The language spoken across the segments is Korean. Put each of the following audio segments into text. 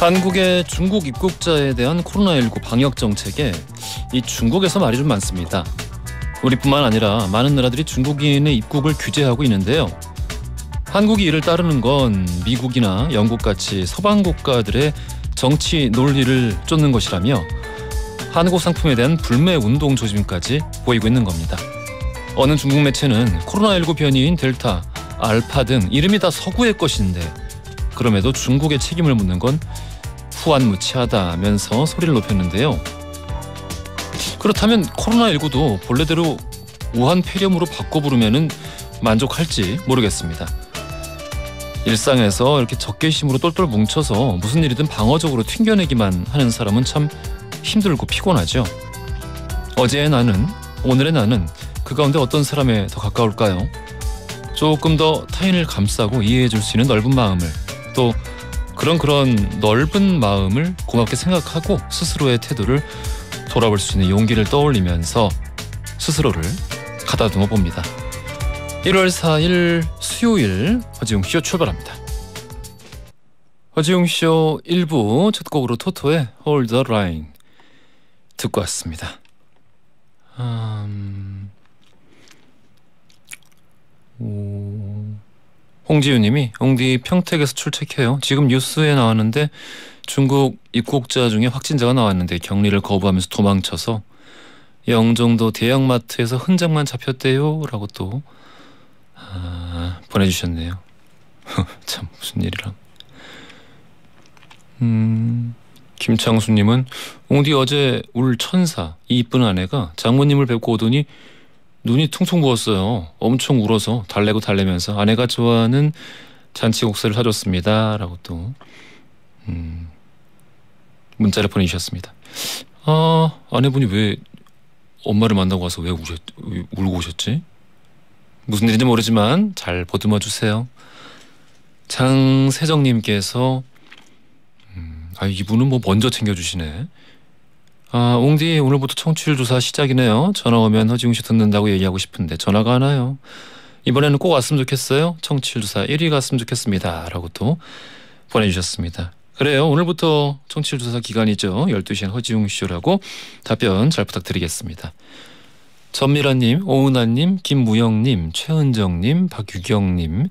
한국의 중국 입국자에 대한 코로나19 방역 정책에 이 중국에서 말이 좀 많습니다. 우리뿐만 아니라 많은 나라들이 중국인의 입국을 규제하고 있는데요. 한국이 이를 따르는 건 미국이나 영국같이 서방 국가들의 정치 논리를 쫓는 것이라며 한국 상품에 대한 불매 운동 조짐까지 보이고 있는 겁니다. 어느 중국 매체는 코로나19 변이인 델타, 알파 등 이름이 다 서구의 것인데 그럼에도 중국의 책임을 묻는 건 후안무치하다면서 소리를 높였는데요. 그렇다면 코로나19도 본래대로 우한 폐렴으로 바꿔 부르면은 만족할지 모르겠습니다. 일상에서 이렇게 적개심으로 똘똘 뭉쳐서 무슨 일이든 방어적으로 튕겨내기만 하는 사람은 참 힘들고 피곤하죠. 어제의 나는, 오늘의 나는 그 가운데 어떤 사람에 더 가까울까요? 조금 더 타인을 감싸고 이해해 줄 수 있는 넓은 마음을, 또 그런 넓은 마음을 고맙게 생각하고 스스로의 태도를 돌아볼 수 있는 용기를 떠올리면서 스스로를 가다듬어 봅니다. 1월 4일 수요일 허지웅쇼 출발합니다. 허지웅쇼 1부 첫 곡으로 토토의 Hold the Line 듣고 왔습니다. 홍지윤님이 옹디 평택에서 출첵해요. 지금 뉴스에 나왔는데 중국 입국자 중에 확진자가 나왔는데 격리를 거부하면서 도망쳐서 영종도 대형마트에서 흔적만 잡혔대요 라고 또 보내주셨네요. 참 무슨 일이람. 김창수님은 옹디 어제 울 천사 이 이쁜 아내가 장모님을 뵙고 오더니 눈이 퉁퉁 부었어요. 엄청 울어서 달래면서 아내가 좋아하는 잔치국수를 사줬습니다 라고 또 문자를 보내주셨습니다. 아내분이 왜 엄마를 만나고 와서 왜 울고 오셨지? 무슨 일인지 모르지만 잘 보듬어 주세요. 장세정님께서 이분은 뭐 먼저 챙겨주시네. 옹디 오늘부터 청취율 조사 시작이네요. 전화 오면 허지웅씨 듣는다고 얘기하고 싶은데 전화가 안 와요. 이번에는 꼭 왔으면 좋겠어요. 청취율 조사 1위 갔으면 좋겠습니다 라고 또 보내주셨습니다. 그래요, 오늘부터 청취율 조사 기간이죠. 12시엔 허지웅쇼라고 답변 잘 부탁드리겠습니다. 전미라님, 오은하님, 김무영님, 최은정님, 박유경님,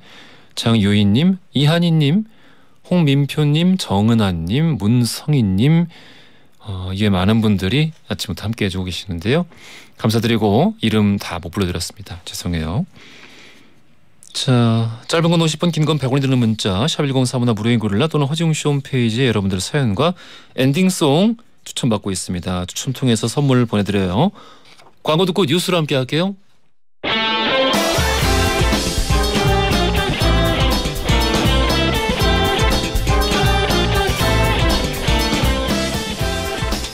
장유인님, 이한희님, 홍민표님, 정은하님, 문성희님, 이게 많은 분들이 아침부터 함께 해주고 계시는데요. 감사드리고 이름 다 못 불러드렸습니다. 죄송해요. 자, 짧은 건 50원, 긴 건 100원이 드는 문자 샵 1035나 무료인 고릴라 또는 허지웅쇼 홈페이지에 여러분들의 사연과 엔딩송 추천받고 있습니다. 추첨 통해서 선물 보내드려요. 광고 듣고 뉴스로 함께 할게요.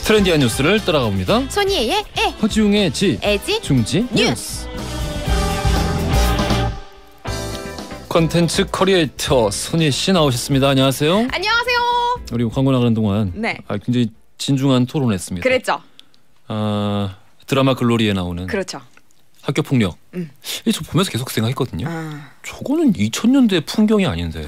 트렌디한 뉴스를 따라가 봅니다. 손이의 에, 허지웅의 지, 애지, 중지 뉴스. 컨텐츠 크리에이터 손희씨 나오셨습니다. 안녕하세요. 안녕하세요. 우리 광고 나가는 동안 네. 굉장히 진중한 토론했습니다. 그랬죠. 드라마 글로리에 나오는 그렇죠. 학교 폭력. 저 보면서 계속 생각했거든요. 저거는 2000년대 풍경이 아닌데.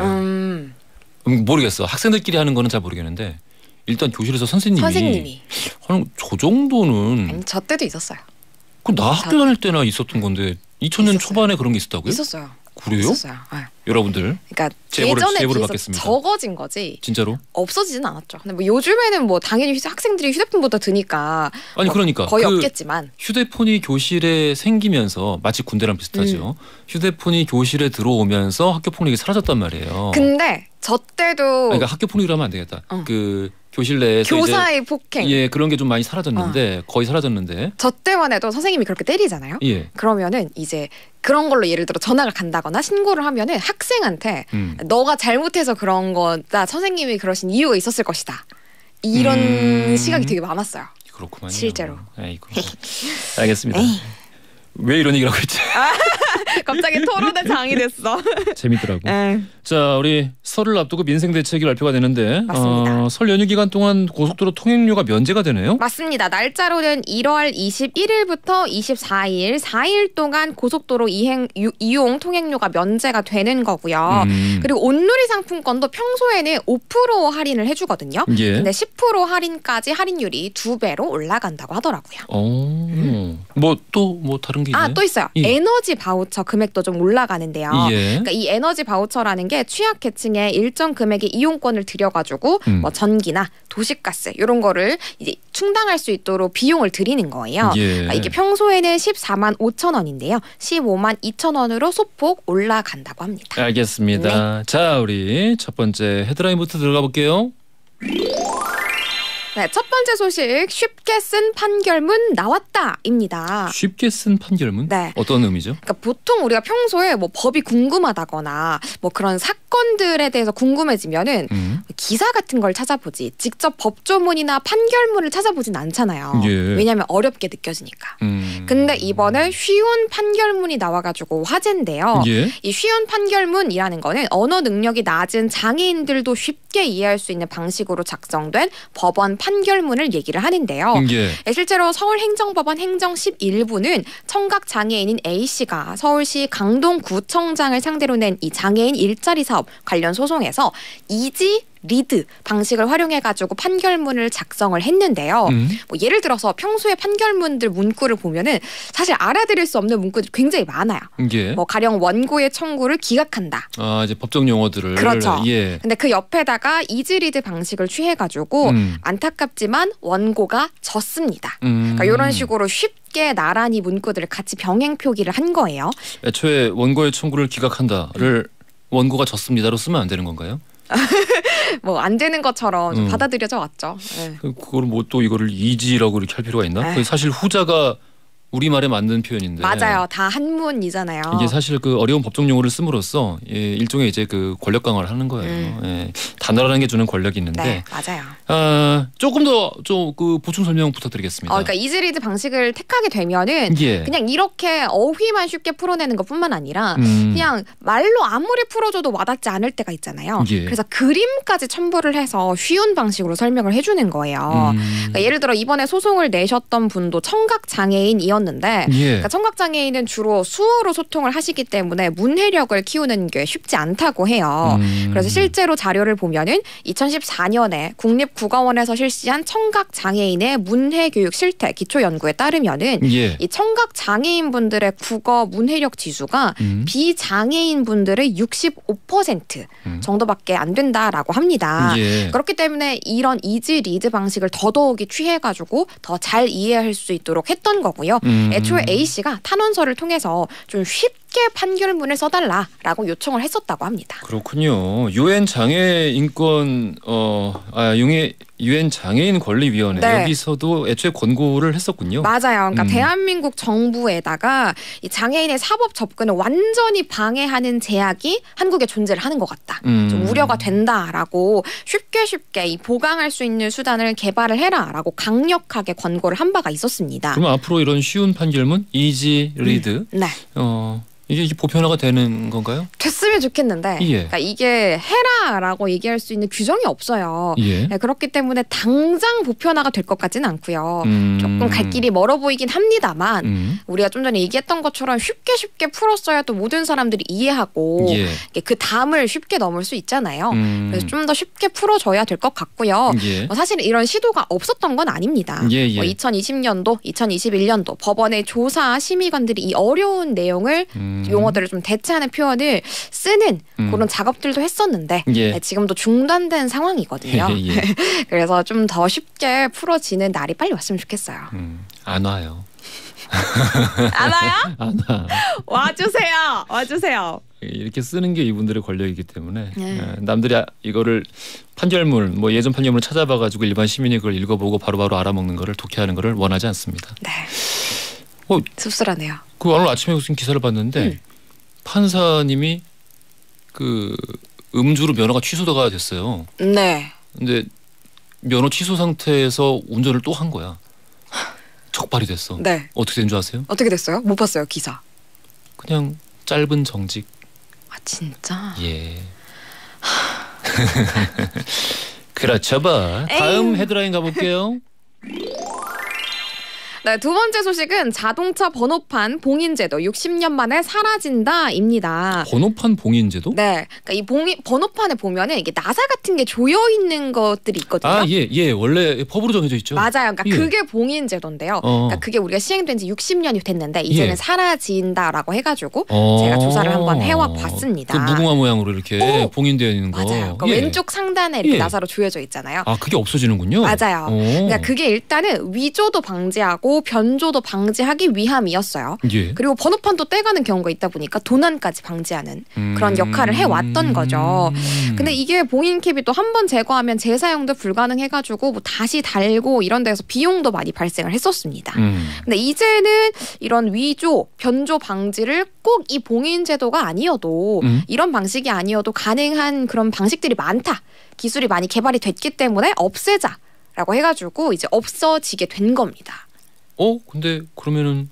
모르겠어. 학생들끼리 하는 거는 잘 모르겠는데 일단 교실에서 선생님이 하는 저 정도는. 아니, 저 때도 있었어요. 그 나 학교 다닐 때나 있었던 건데 2000년 있었어요. 초반에 그런 게 있었다고요? 있었어요. 그래요? 있었어요. 네. 여러분들. 그러니까 제보를 예전에 비해서 받겠습니다. 적어진 거지. 진짜로? 없어지진 않았죠. 근데 뭐 요즘에는 뭐 당연히 학생들이 휴대폰보다 드니까. 아니 그러니까 거의 없겠지만. 휴대폰이 교실에 생기면서 마치 군대랑 비슷하죠. 휴대폰이 교실에 들어오면서 학교 폭력이 사라졌단 말이에요. 근데 저 때도. 그러니까 학교 폭력이라면 안 되겠다. 그 교실 내에서 교사의 폭행. 예, 그런 게 좀 많이 사라졌는데 거의 사라졌는데. 저 때만 해도 선생님이 그렇게 때리잖아요. 예. 그러면은 이제 그런 걸로 예를 들어 전학을 간다거나 신고를 하면은 학생한테 너가 잘못해서 그런 거다. 선생님이 그러신 이유가 있었을 것이다. 이런 시각이 되게 많았어요. 그렇구만요. 실제로. 아이고. 알겠습니다. 왜 이런 얘기를 하고 있지? 갑자기 토론의 장이 됐어. 재밌더라고. 에. 자, 우리 설을 앞두고 민생 대책이 발표가 되는데 맞습니다. 설 연휴 기간 동안 고속도로 통행료가 면제가 되네요. 맞습니다. 날짜로는 1월 21일부터 24일 4일 동안 고속도로 이용 통행료가 면제가 되는 거고요. 그리고 온누리 상품권도 평소에는 5% 할인을 해주거든요. 예. 근데 10% 할인까지 할인율이 2배로 올라간다고 하더라고요. 뭐 또 뭐 다른 게 있나요? 또 있어요. 예. 에너지 바우처 금액도 좀 올라가는데요. 예. 그러니까 이 에너지 바우처라는 게 취약계층에 일정 금액의 이용권을 들여가지고 뭐 전기나 도시가스 이런 거를 이제 충당할 수 있도록 비용을 드리는 거예요. 예. 그러니까 이게 평소에는 14만 5천 원인데요. 15만 2천 원으로 소폭 올라간다고 합니다. 알겠습니다. 네. 자, 우리 첫 번째 헤드라인부터 들어가 볼게요. 네, 첫 번째 소식 쉽게 쓴 판결문 나왔다입니다. 쉽게 쓴 판결문? 네. 어떤 의미죠? 그러니까 보통 우리가 평소에 뭐 법이 궁금하다거나 뭐 그런 사건들에 대해서 궁금해지면은 기사 같은 걸 찾아보지 직접 법조문이나 판결문을 찾아보진 않잖아요. 예. 왜냐하면 어렵게 느껴지니까. 근데 이번에 쉬운 판결문이 나와가지고 화제인데요. 예. 이 쉬운 판결문이라는 거는 언어 능력이 낮은 장애인들도 쉽게 이해할 수 있는 방식으로 작성된 법원 판결문을 얘기를 하는데요. 예. 실제로 서울행정법원 행정 11부는 청각장애인인 A씨가 서울시 강동구청장을 상대로 낸 이 장애인 일자리 사업 관련 소송에서 이지 리드 방식을 활용해가지고 판결문을 작성을 했는데요. 뭐 예를 들어서 평소에 판결문들 문구를 보면은 사실 알아들을 수 없는 문구들이 굉장히 많아요. 예. 뭐 가령 원고의 청구를 기각한다. 아, 이제 법적 용어들을. 그렇죠. 예. 근데 그 옆에다가 이즈리드 방식을 취해가지고 안타깝지만 원고가 졌습니다. 그러니까 이런 식으로 쉽게 나란히 문구들을 같이 병행 표기를 한 거예요. 애초에 원고의 청구를 기각한다를 원고가 졌습니다로 쓰면 안 되는 건가요? 뭐 안 되는 것처럼 좀 받아들여져 왔죠. 네. 그걸 뭐 또 이거를 이지라고 이렇게 할 필요가 있나? 에이. 사실 후자가 우리말에 맞는 표현인데. 맞아요. 다 한문이잖아요. 이게 사실 그 어려운 법적 용어를 씀으로써 일종의 이제 그 권력 강화를 하는 거예요. 예. 단어라는 게 주는 권력이 있는데. 네, 맞아요. 조금 더 좀 그 보충 설명 부탁드리겠습니다. 그러니까 이즈리드 방식을 택하게 되면은 예. 그냥 이렇게 어휘만 쉽게 풀어내는 것뿐만 아니라 그냥 말로 아무리 풀어줘도 와닿지 않을 때가 있잖아요. 예. 그래서 그림까지 첨부를 해서 쉬운 방식으로 설명을 해주는 거예요. 그러니까 예를 들어 이번에 소송을 내셨던 분도 청각 장애인이었는데, 예. 그러니까 청각 장애인은 주로 수어로 소통을 하시기 때문에 문해력을 키우는 게 쉽지 않다고 해요. 그래서 실제로 자료를 보면은 2014년에 국립국어원에서 실시한 청각 장애인의 문해 교육 실태 기초 연구에 따르면은 예. 이 청각 장애인 분들의 국어 문해력 지수가 비장애인 분들의 65% 정도밖에 안 된다라고 합니다. 예. 그렇기 때문에 이런 이지 리드 방식을 더더욱이 취해가지고 더 잘 이해할 수 있도록 했던 거고요. 애초에 A 씨가 탄원서를 통해서 좀 쉽게 판결문을 써달라라고 요청을 했었다고 합니다. 그렇군요. 유엔 장애 인권 유엔 장애인 권리위원회 네. 여기서도 애초에 권고를 했었군요. 맞아요. 그러니까 대한민국 정부에다가 이 장애인의 사법 접근을 완전히 방해하는 제약이 한국에 존재를 하는 것 같다. 좀 우려가 된다라고 쉽게 이 보강할 수 있는 수단을 개발을 해라라고 강력하게 권고를 한 바가 있었습니다. 그럼 앞으로 이런 쉬운 판결문, 이지 리드, 네. 이게 보편화가 되는 건가요? 됐으면 좋겠는데 예. 그러니까 이게 해라라고 얘기할 수 있는 규정이 없어요. 예. 네, 그렇기 때문에 당장 보편화가 될 것 같지는 않고요. 조금 갈 길이 멀어 보이긴 합니다만 우리가 좀 전에 얘기했던 것처럼 쉽게 풀었어야 또 모든 사람들이 이해하고 예. 그 담을 쉽게 넘을 수 있잖아요. 그래서 좀 더 쉽게 풀어줘야 될 것 같고요. 예. 사실 이런 시도가 없었던 건 아닙니다. 예. 2020년도, 2021년도 법원의 조사 심의관들이 이 어려운 내용을 용어들을 좀 대체하는 표현을 쓰는 그런 작업들도 했었는데 예. 네, 지금도 중단된 상황이거든요. 예. 그래서 좀 더 쉽게 풀어지는 날이 빨리 왔으면 좋겠어요. 안 와요. 안 와요? 안 와. 와주세요. 이렇게 쓰는 게 이분들의 권력이기 때문에 네. 남들이 이거를 판결문, 뭐 예전 판결문을 찾아봐가지고 일반 시민이 그걸 읽어보고 바로바로 알아먹는 거를 독해하는 거를 원하지 않습니다. 네. 씁쓸하네요. 그 오늘 아침에 무슨 기사를 봤는데 판사님이 그 음주로 면허가 취소가 됐어요. 네. 근데 면허 취소 상태에서 운전을 또 한 거야. 적발이 됐어. 네. 어떻게 된 줄 아세요? 어떻게 됐어요? 못 봤어요, 기사. 그냥 짧은 정직. 아 진짜. 예. 그렇죠, 봐. 다음 헤드라인 가볼게요. 네, 두 번째 소식은 자동차 번호판 봉인제도 60년 만에 사라진다입니다. 번호판 봉인제도? 네, 그러니까 이 번호판에 보면은 이게 나사 같은 게 조여 있는 것들이 있거든요. 아, 예, 원래 법으로 정해져 있죠. 맞아요. 그러니까 예. 그게 봉인제도인데요. 그러니까 그게 우리가 시행된 지 60년이 됐는데 이제는 예. 사라진다라고 해가지고 제가 조사를 한번 해와 봤습니다. 그 무궁화 모양으로 이렇게 봉인되어 있는 거. 맞아요. 그러니까 예. 왼쪽 상단에 이렇게 예. 나사로 조여져 있잖아요. 아, 그게 없어지는군요. 맞아요. 그러니까 그게 일단은 위조도 방지하고 변조도 방지하기 위함이었어요. 예. 그리고 번호판도 떼가는 경우가 있다 보니까 도난까지 방지하는 그런 역할을 해왔던 거죠. 근데 이게 봉인캡이 또 한 번 제거하면 재사용도 불가능해가지고 뭐 다시 달고 이런 데서 비용도 많이 발생을 했었습니다. 근데 이제는 이런 위조, 변조 방지를 꼭 이 봉인 제도가 아니어도 이런 방식이 아니어도 가능한 그런 방식들이 많다. 기술이 많이 개발이 됐기 때문에 없애자라고 해가지고 이제 없어지게 된 겁니다. 근데 그러면은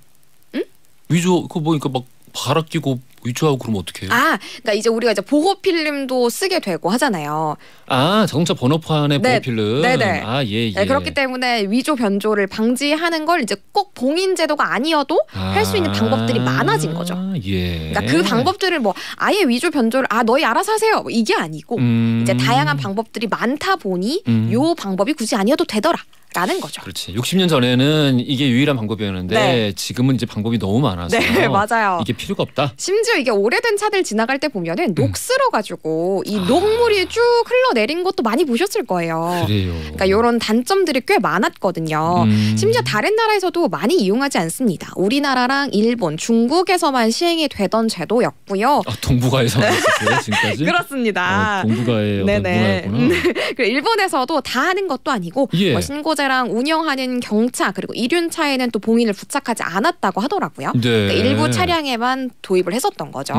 위조 그거 뭐니까 막 갈아 끼고 위조하고 그러면 어떡해요? 아, 그러니까 이제 우리가 이제 보호 필름도 쓰게 되고 하잖아요. 아, 자동차 번호판의 네, 보호 필름. 네네. 아, 예. 네, 그렇기 때문에 위조 변조를 방지하는 걸 이제 꼭 봉인 제도가 아니어도 할 수 있는 방법들이 많아진 거죠. 예. 그러니까 그 방법들을 뭐 아예 위조 변조를 너희 알아서 하세요. 뭐 이게 아니고 이제 다양한 방법들이 많다 보니 요 방법이 굳이 아니어도 되더라. 라는 거죠. 그렇지. 60년 전에는 이게 유일한 방법이었는데 네. 지금은 이제 방법이 너무 많아서 네, 맞아요. 이게 필요가 없다. 심지어 이게 오래된 차들 지나갈 때 보면은 녹슬어가지고 이 녹물이 쭉 흘러내린 것도 많이 보셨을 거예요. 그래요. 그러니까 이런 단점들이 꽤 많았거든요. 심지어 다른 나라에서도 많이 이용하지 않습니다. 우리나라랑 일본, 중국에서만 시행이 되던 제도였고요. 동북아에서만 있었어요, 지금까지? 그렇습니다. 동북아의 어떤 문화였구나. 일본에서도 다 하는 것도 아니고 예. 뭐 신고제랑 운영하는 경차 그리고 이륜차에는 또 봉인을 부착하지 않았다고 하더라고요. 네. 그러니까 일부 차량에만 도입을 했었던 거죠.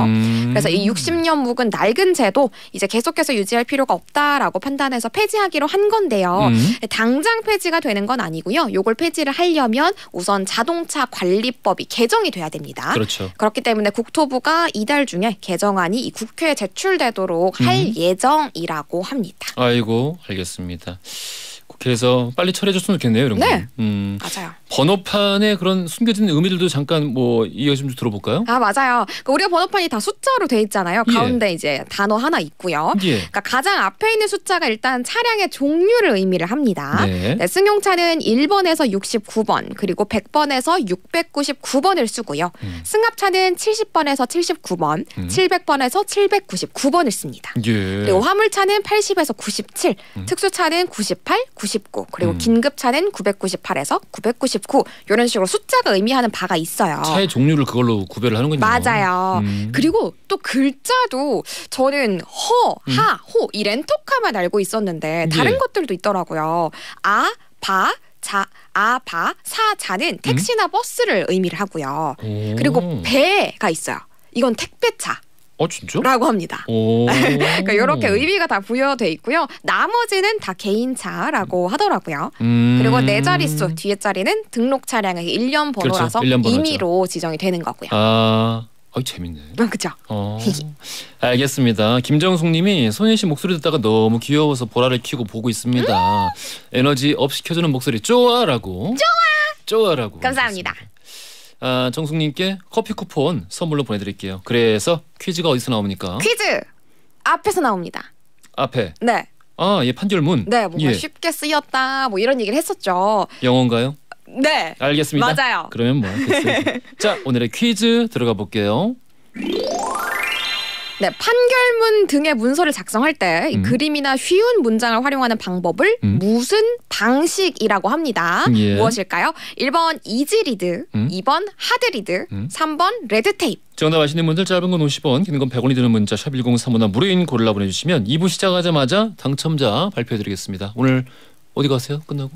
그래서 이 60년 묵은 낡은 제도 이제 계속해서 유지할 필요가 없다라고 판단해서 폐지하기로 한 건데요. 당장 폐지가 되는 건 아니고요. 요걸 폐지를 하려면 우선 자동차 관리법이 개정이 돼야 됩니다. 그렇죠. 그렇기 때문에 국토부가 이달 중에 개정안이 이 국회에 제출되도록 할 예정이라고 합니다. 아이고, 알겠습니다. 국회에서 빨리 처리해줬으면 좋겠네요, 이런 거. 네, 맞아요. 번호판에 그런 숨겨진 의미들도 잠깐 뭐 이야기 좀 들어볼까요? 아, 맞아요. 그러니까 우리가 번호판이 다 숫자로 돼 있잖아요. 예. 가운데 이제 단어 하나 있고요. 예. 그러니까 가장 앞에 있는 숫자가 일단 차량의 종류를 의미를 합니다. 네. 네, 승용차는 1번에서 69번 그리고 100번에서 699번을 쓰고요. 승합차는 70번에서 79번, 700번에서 799번을 씁니다. 예. 그리고 화물차는 80에서 97, 특수차는 98, 99, 그리고 긴급차는 998에서 999 이런 식으로 숫자가 의미하는 바가 있어요. 차의 종류를 그걸로 구별을 하는군요. 맞아요. 그리고 또 글자도 저는 허, 하, 호 이 렌터카만 알고 있었는데 다른 예. 것들도 있더라고요. 아, 바, 자, 아, 바, 사, 자는 택시나 버스를 의미를 하고요. 오. 그리고 배가 있어요. 이건 택배차. 진짜? 라고 합니다. 그러니까 이렇게 의미가 다 부여돼 있고요. 나머지는 다 개인차라고 하더라고요. 그리고 네 자릿수 뒤에 자리는 등록 차량의 1년 번호라서 그렇죠. 1년 번호죠. 임의로 지정이 되는 거고요. 재밌네. 그렇죠. 알겠습니다. 김정숙님이 손예 씨 목소리 듣다가 너무 귀여워서 보라를 켜고 보고 있습니다. 에너지 업 시켜주는 목소리 좋아라고. 좋아라고. 감사합니다. 정숙님께 커피 쿠폰 선물로 보내드릴게요. 그래서 퀴즈가 어디서 나옵니까? 퀴즈 앞에서 나옵니다. 앞에. 네. 예, 판결문. 네, 뭔가 예. 쉽게 쓰였다 뭐 이런 얘기를 했었죠. 영어인가요? 네. 알겠습니다. 맞아요. 그러면 뭐 됐어요. 자, 오늘의 퀴즈 들어가 볼게요. 네, 판결문 등의 문서를 작성할 때 이 그림이나 쉬운 문장을 활용하는 방법을 무슨 방식이라고 합니다. 예. 무엇일까요? 1번 이지리드, 2번 하드리드, 3번 레드테이프. 정답 아시는 분들 짧은 건 50원, 긴 건 100원이 드는 문자 샵 1035나 무료인 골라 보내주시면 2부 시작하자마자 당첨자 발표해드리겠습니다. 오늘 어디 가세요? 끝나고?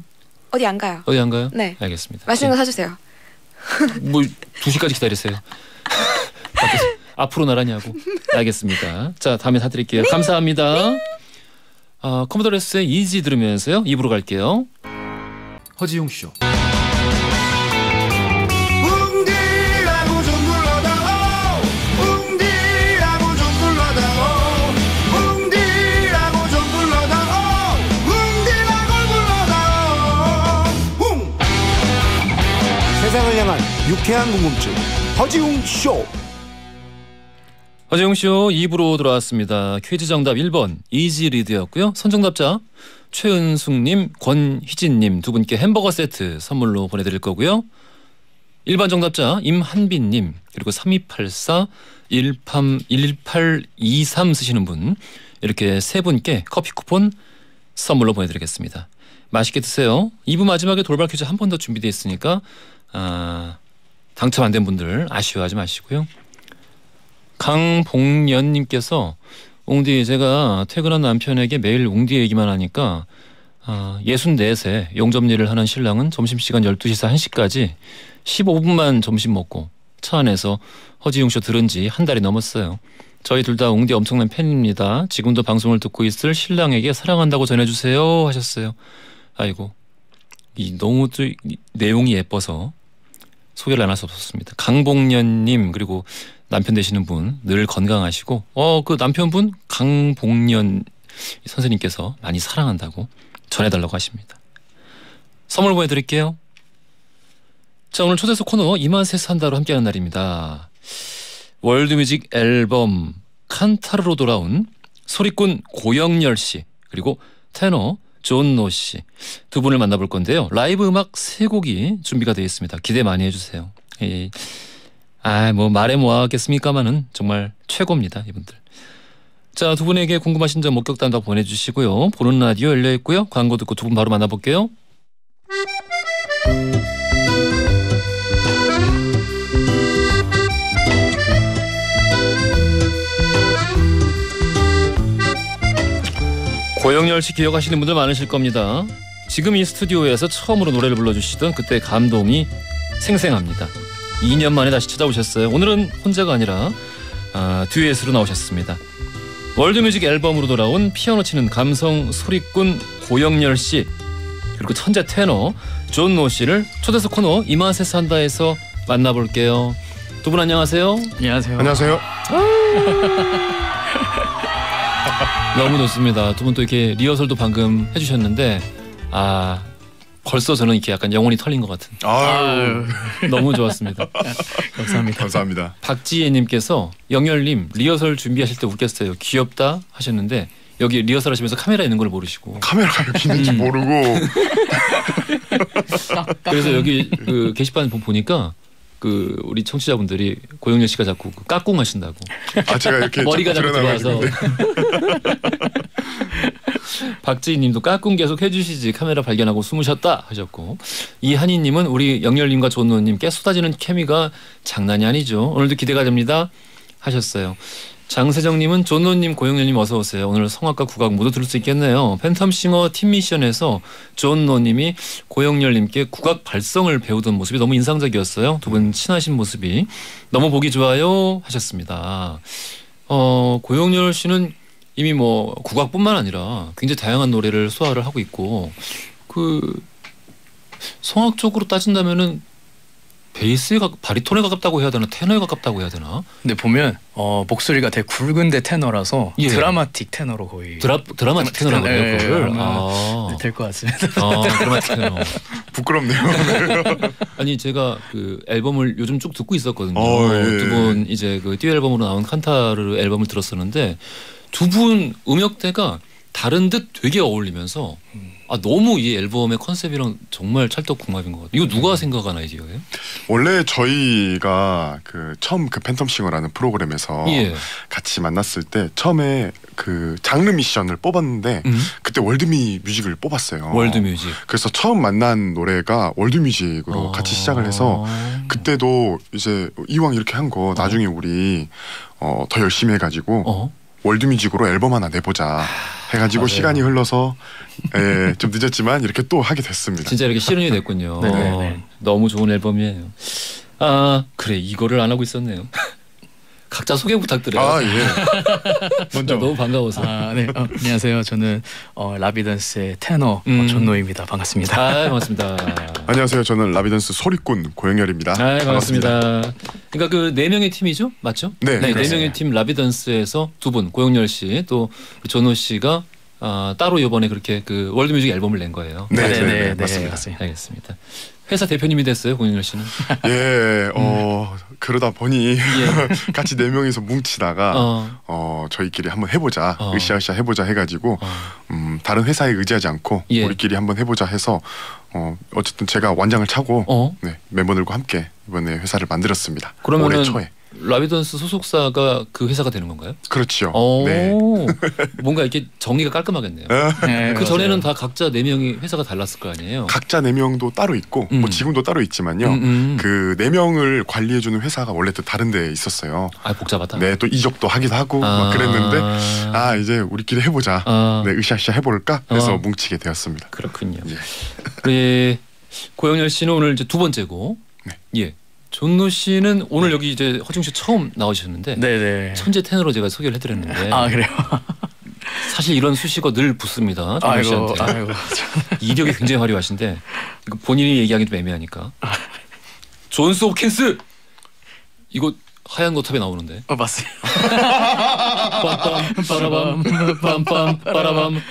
어디 안 가요? 어디 안 가요? 네. 알겠습니다. 맛있는 거 사주세요. 뭐 2시까지 기다리세요. 앞으로 나라냐고. 알겠습니다. 자, 다음에 사드릴게요. 감사합니다. 커머더레스의 이지 들으면서요. 입으로 갈게요. 허지용 쇼. 웅디라고 좀 불러다오 유쾌한 궁금증 허지웅 쇼. 허지웅 쇼 2부로 돌아왔습니다. 퀴즈 정답 1번 이지리드였고요. 선정답자 최은숙님, 권희진님 두 분께 햄버거 세트 선물로 보내드릴 거고요. 일반 정답자 임한빈님 그리고 3284 1823 쓰시는 분 이렇게 세 분께 커피 쿠폰 선물로 보내드리겠습니다. 맛있게 드세요. 2부 마지막에 돌발 퀴즈 한 번 더 준비되어 있으니까 당첨 안 된 분들 아쉬워하지 마시고요. 강봉연님께서 웅디 제가 퇴근한 남편에게 매일 웅디 얘기만 하니까 64세 용접일을 하는 신랑은 점심시간 12시에서 1시까지 15분만 점심 먹고 차 안에서 허지웅쇼 들은 지 한 달이 넘었어요. 저희 둘 다 웅디 엄청난 팬입니다. 지금도 방송을 듣고 있을 신랑에게 사랑한다고 전해주세요 하셨어요. 아이고 너무 내용이 예뻐서 소개를 안 할 수 없었습니다. 강봉년님 그리고 남편 되시는 분 늘 건강하시고 그 남편분 강봉년 선생님께서 많이 사랑한다고 전해달라고 하십니다. 선물 보내드릴게요. 자 오늘 초대석 코너 이만세 산다로 함께하는 날입니다. 월드뮤직 앨범 칸타르로 돌아온 소리꾼 고영렬 씨 그리고 테너 존노 씨 두 분을 만나볼 건데요. 라이브 음악 3곡이 준비가 되어 있습니다. 기대 많이 해주세요. 뭐 말해 뭐하겠습니까마는 정말 최고입니다. 이분들. 자 두 분에게 궁금하신 점 목격담도 보내주시고요. 보는 라디오 열려있고요. 광고 듣고 두 분 바로 만나볼게요. 고영렬 씨 기억하시는 분들 많으실 겁니다. 지금 이 스튜디오에서 처음으로 노래를 불러주시던 그때 감동이 생생합니다. 2년 만에 다시 찾아오셨어요. 오늘은 혼자가 아니라 듀엣으로 나오셨습니다. 월드뮤직 앨범으로 돌아온 피아노 치는 감성 소리꾼 고영렬 씨 그리고 천재 테너 존노 씨를 초대석 코너 이만세 산다에서 만나볼게요. 두 분 안녕하세요. 안녕하세요. 안녕하세요. 너무 좋습니다. 두 분 또 이렇게 리허설도 방금 해주셨는데 벌써 저는 이렇게 약간 영혼이 털린 것 같은. 아유. 너무 좋았습니다. 감사합니다. 감사합니다. 박지혜님께서 영렬님 리허설 준비하실 때 웃겼어요. 귀엽다 하셨는데 여기 리허설 하시면서 카메라 있는 걸 모르시고 카메라가 여기 있는지 모르고 그래서 여기 그 게시판 보니까 우리 청취자분들이 고영렬 씨가 자꾸 까꿍 하신다고. 제가 이렇게 머리가 자꾸 들어와서. 박지희님도 까꿍 계속 해주시지 카메라 발견하고 숨으셨다 하셨고 이한희님은 우리 영렬님과 존노님께 쏟아지는 케미가 장난이 아니죠. 오늘도 기대가 됩니다 하셨어요. 장세정님은 존노님 고영렬님 어서 오세요. 오늘 성악과 국악 모두 들을 수 있겠네요. 팬텀싱어 팀미션에서 존노님이 고영렬님께 국악 발성을 배우던 모습이 너무 인상적이었어요. 두 분 친하신 모습이 너무 보기 좋아요 하셨습니다. 고영렬 씨는 이미 뭐 국악뿐만 아니라 굉장히 다양한 노래를 소화를 하고 있고 성악적으로 따진다면은 바리톤에 가깝다고 해야 되나 테너에 가깝다고 해야 되나? 근데 보면 목소리가 되게 굵은데 테너라서 예. 드라마틱 테너로 거의 드라마틱 테너라고 해요 그걸? 될 것 같습니다. 드라마틱 테너. 부끄럽네요. 아니 제가 그 앨범을 요즘 쭉 듣고 있었거든요. 예. 두 분 이제 그 듀엣 앨범으로 나온 칸타르 앨범을 들었었는데 두 분 음역대가 다른 듯 되게 어울리면서 너무 이 앨범의 컨셉이랑 정말 찰떡궁합인 것 같아요. 이거 누가 생각한 아이디어예요? 원래 저희가 처음 팬텀싱어라는 프로그램에서 같이 만났을 때 처음에 장르 미션을 뽑았는데 그때 월드뮤직을 뽑았어요. 월드뮤직. 그래서 처음 만난 노래가 월드뮤직으로 같이 시작을 해서 그때도 이제 이왕 이렇게 한 거 나중에 우리 더 열심히 해가지고 월드뮤직으로 앨범 하나 내보자 해가지고 시간이 흘러서 좀 늦었지만 이렇게 또 하게 됐습니다. 진짜 이렇게 실현이 됐군요. 너무 좋은 앨범이에요. 그래 이거를 안 하고 있었네요. 각자 소개 부탁드려요. 예. 먼저. 너무 반가워서. 네. 안녕하세요. 저는 라비던스의 테너 존노입니다. 반갑습니다. 반갑습니다. 안녕하세요. 저는 라비던스 소리꾼 고영렬입니다. 반갑습니다. 그러니까 그 4명의 팀이죠? 맞죠? 네. 4명의 팀 라비던스에서 두 분 고영렬 씨 또 존노 씨가 따로 이번에 그렇게 월드뮤직 앨범을 낸 거예요. 네, 맞습니다. 알겠습니다. 회사 대표님이 됐어요, 공인열 씨는? 예, 그러다 보니 같이 4명이서 뭉치다가 저희끼리 한번 해보자, 으쌰으쌰 해보자 해가지고 다른 회사에 의지하지 않고 우리끼리 한번 해보자 해서 어쨌든 제가 완장을 차고 네, 멤버들과 함께 이번에 회사를 만들었습니다. 그러면은 올해 초에. 라비던스 소속사가 그 회사가 되는 건가요? 그렇죠. 네. 뭔가 이렇게 정리가 깔끔하겠네요. 네, 그 전에는 다 각자 4명이 회사가 달랐을 거 아니에요? 각자 4명도 따로 있고 뭐 지금도 따로 있지만요. 그 4명을 관리해주는 회사가 원래 또 다른 데에 있었어요. 아, 복잡하다. 네, 또 이적도 하기도 하고 막 그랬는데 이제 우리끼리 해보자. 네, 으쌰으쌰 해볼까 해서 뭉치게 되었습니다. 그렇군요. 우리 고영열 씨는 오늘 이제 2번째고, 네. 예. 존노 씨는 오늘 여기 이제 허중 씨 처음 나오셨는데, 네네. 천재 테너로 제가 소개를 해드렸는데, 아, 그래요? 사실 이런 수식어 늘 붙습니다. 존노 씨한테. 아이고. 이력이 굉장히 화려하신데 이거 본인이 얘기하기 좀 애매하니까. 존스 홉킨스 이거 하얀 거탑에 나오는데. 맞습니다. 빰빰 빠라밤 빰빰 빠라밤.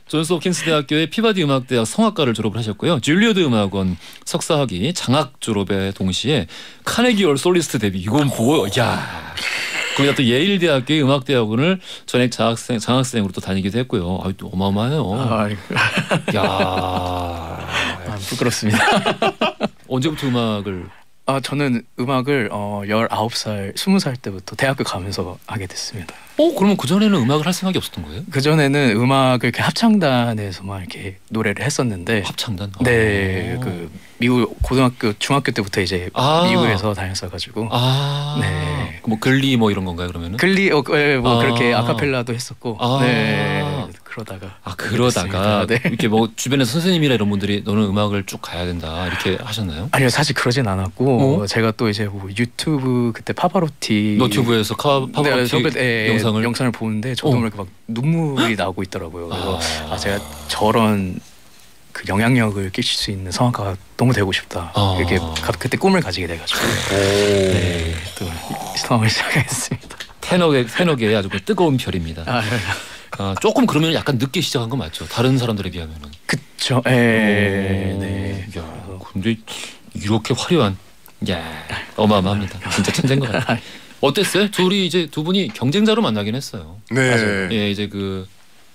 존스 홉킨스 대학교의 피바디 음악대학 성악과를 졸업을 하셨고요. 줄리어드 음악원 석사학위 장학 졸업에 동시에 카네기홀 솔리스트 데뷔. 이건 보고 야. 거기다 또 예일 대학교의 음악대학원을 전액 장학생으로 또 다니기도 했고요. 아, 또 어마어마해요. 야. 부끄럽습니다. 언제부터 음악을? 저는 음악을 19살, 20살 때부터 대학교 가면서 하게 됐습니다. 그러면 그전에는 음악을 할 생각이 없었던 거예요? 그전에는 음악을 이렇게 합창단에서만 이렇게 노래를 했었는데. 합창단? 네. 그 미국 고등학교, 중학교 때부터 이제 미국에서 다녔어가지고. 네. 뭐 글리 뭐 이런 건가요, 그러면은? 글리 뭐 그렇게 아카펠라도 했었고. 네. 그러다가 네. 이렇게 뭐 주변에서 선생님이나 이런 분들이 너는 음악을 쭉 가야 된다 이렇게 하셨나요? 아니요, 사실 그러진 않았고 제가 또 이제 뭐 유튜브 그때 파바로티 너튜브에서 파바로티 영상을 보는데 저도 이렇게 막 눈물이 나고 있더라고요. 그래서 제가 저런 그 영향력을 끼칠 수 있는 성악가가 너무 되고 싶다. 이렇게 그때 꿈을 가지게 돼가지고 네, 또 성악을 시작했습니다. 테너계의 아주 뜨거운 별입니다. 조금 그러면 약간 늦게 시작한 거 맞죠? 다른 사람들에 비하면은. 그쵸. 네. 야, 근데 이렇게 화려한, 어마어마합니다. 진짜 천재인 것 같아요. 어땠어요? 두 분이 경쟁자로 만나긴 했어요. 네. 맞아요. 예, 이제 그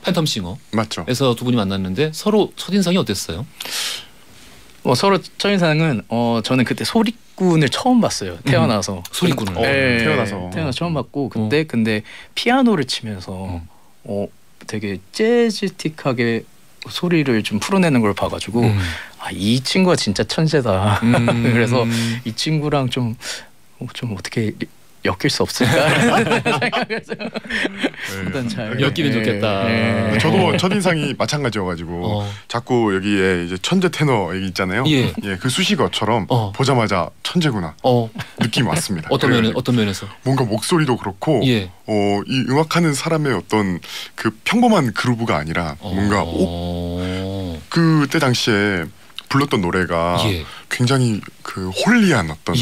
팬텀싱어. 맞죠. 에서 두 분이 만났는데 서로 첫인상이 어땠어요? 서로 첫인상은 저는 그때 소리꾼을 처음 봤어요. 태어나서. 소리꾼을. 태어나서 처음 봤고 그때 근데 피아노를 치면서 되게 재즈틱하게 소리를 좀 풀어내는 걸 봐가지고 이 친구가 진짜 천재다. 그래서 이 친구랑 좀 어떻게 엮일 수 없을까 생각해서 일단 잘 엮이면 좋겠다. 저도 첫인상이 마찬가지여가지고 자꾸 여기에 이제 천재 테너 얘기 있잖아요. 그 수식어처럼 보자마자 천재구나 느낌이 왔습니다. 어떤 면에서? 뭔가 목소리도 그렇고 이 음악하는 사람의 어떤 그 평범한 그루브가 아니라 뭔가 그때 당시에 불렀던 노래가 굉장히 그 홀리한 어떤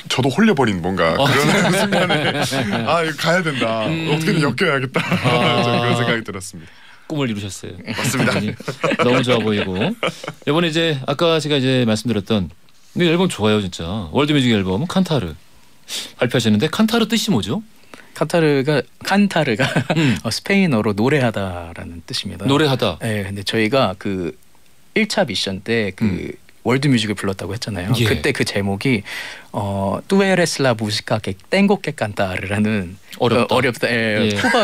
저도 홀려버린 뭔가 그런 순간에 이거 가야 된다. 어떻게든 엮여야겠다. 그런 생각이 들었습니다. 꿈을 이루셨어요. 맞습니다. 너무 좋아 보이고 이번에 이제 아까 제가 이제 말씀드렸던 이 앨범 좋아요 진짜. 월드뮤직 앨범 칸타르 발표하셨는데 칸타르 뜻이 뭐죠? 칸타르가 스페인어로 노래하다라는 뜻입니다. 노래하다. 네, 근데 저희가 그 1차 미션 때 그 월드뮤직을 불렀다고 했잖아요. 그때 그 제목이 Tú eres la música que tengo que cantar라는 어렵다.